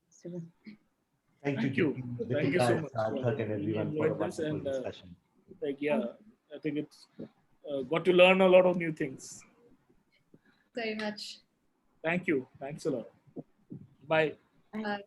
[SPEAKER 3] So.
[SPEAKER 1] Thank you
[SPEAKER 5] so much.
[SPEAKER 1] Sarthak and everyone for a wonderful discussion.
[SPEAKER 5] I think it's got to learn a lot of new things.
[SPEAKER 4] Very much.
[SPEAKER 5] Thank you. Thanks a lot. Bye.
[SPEAKER 3] Bye.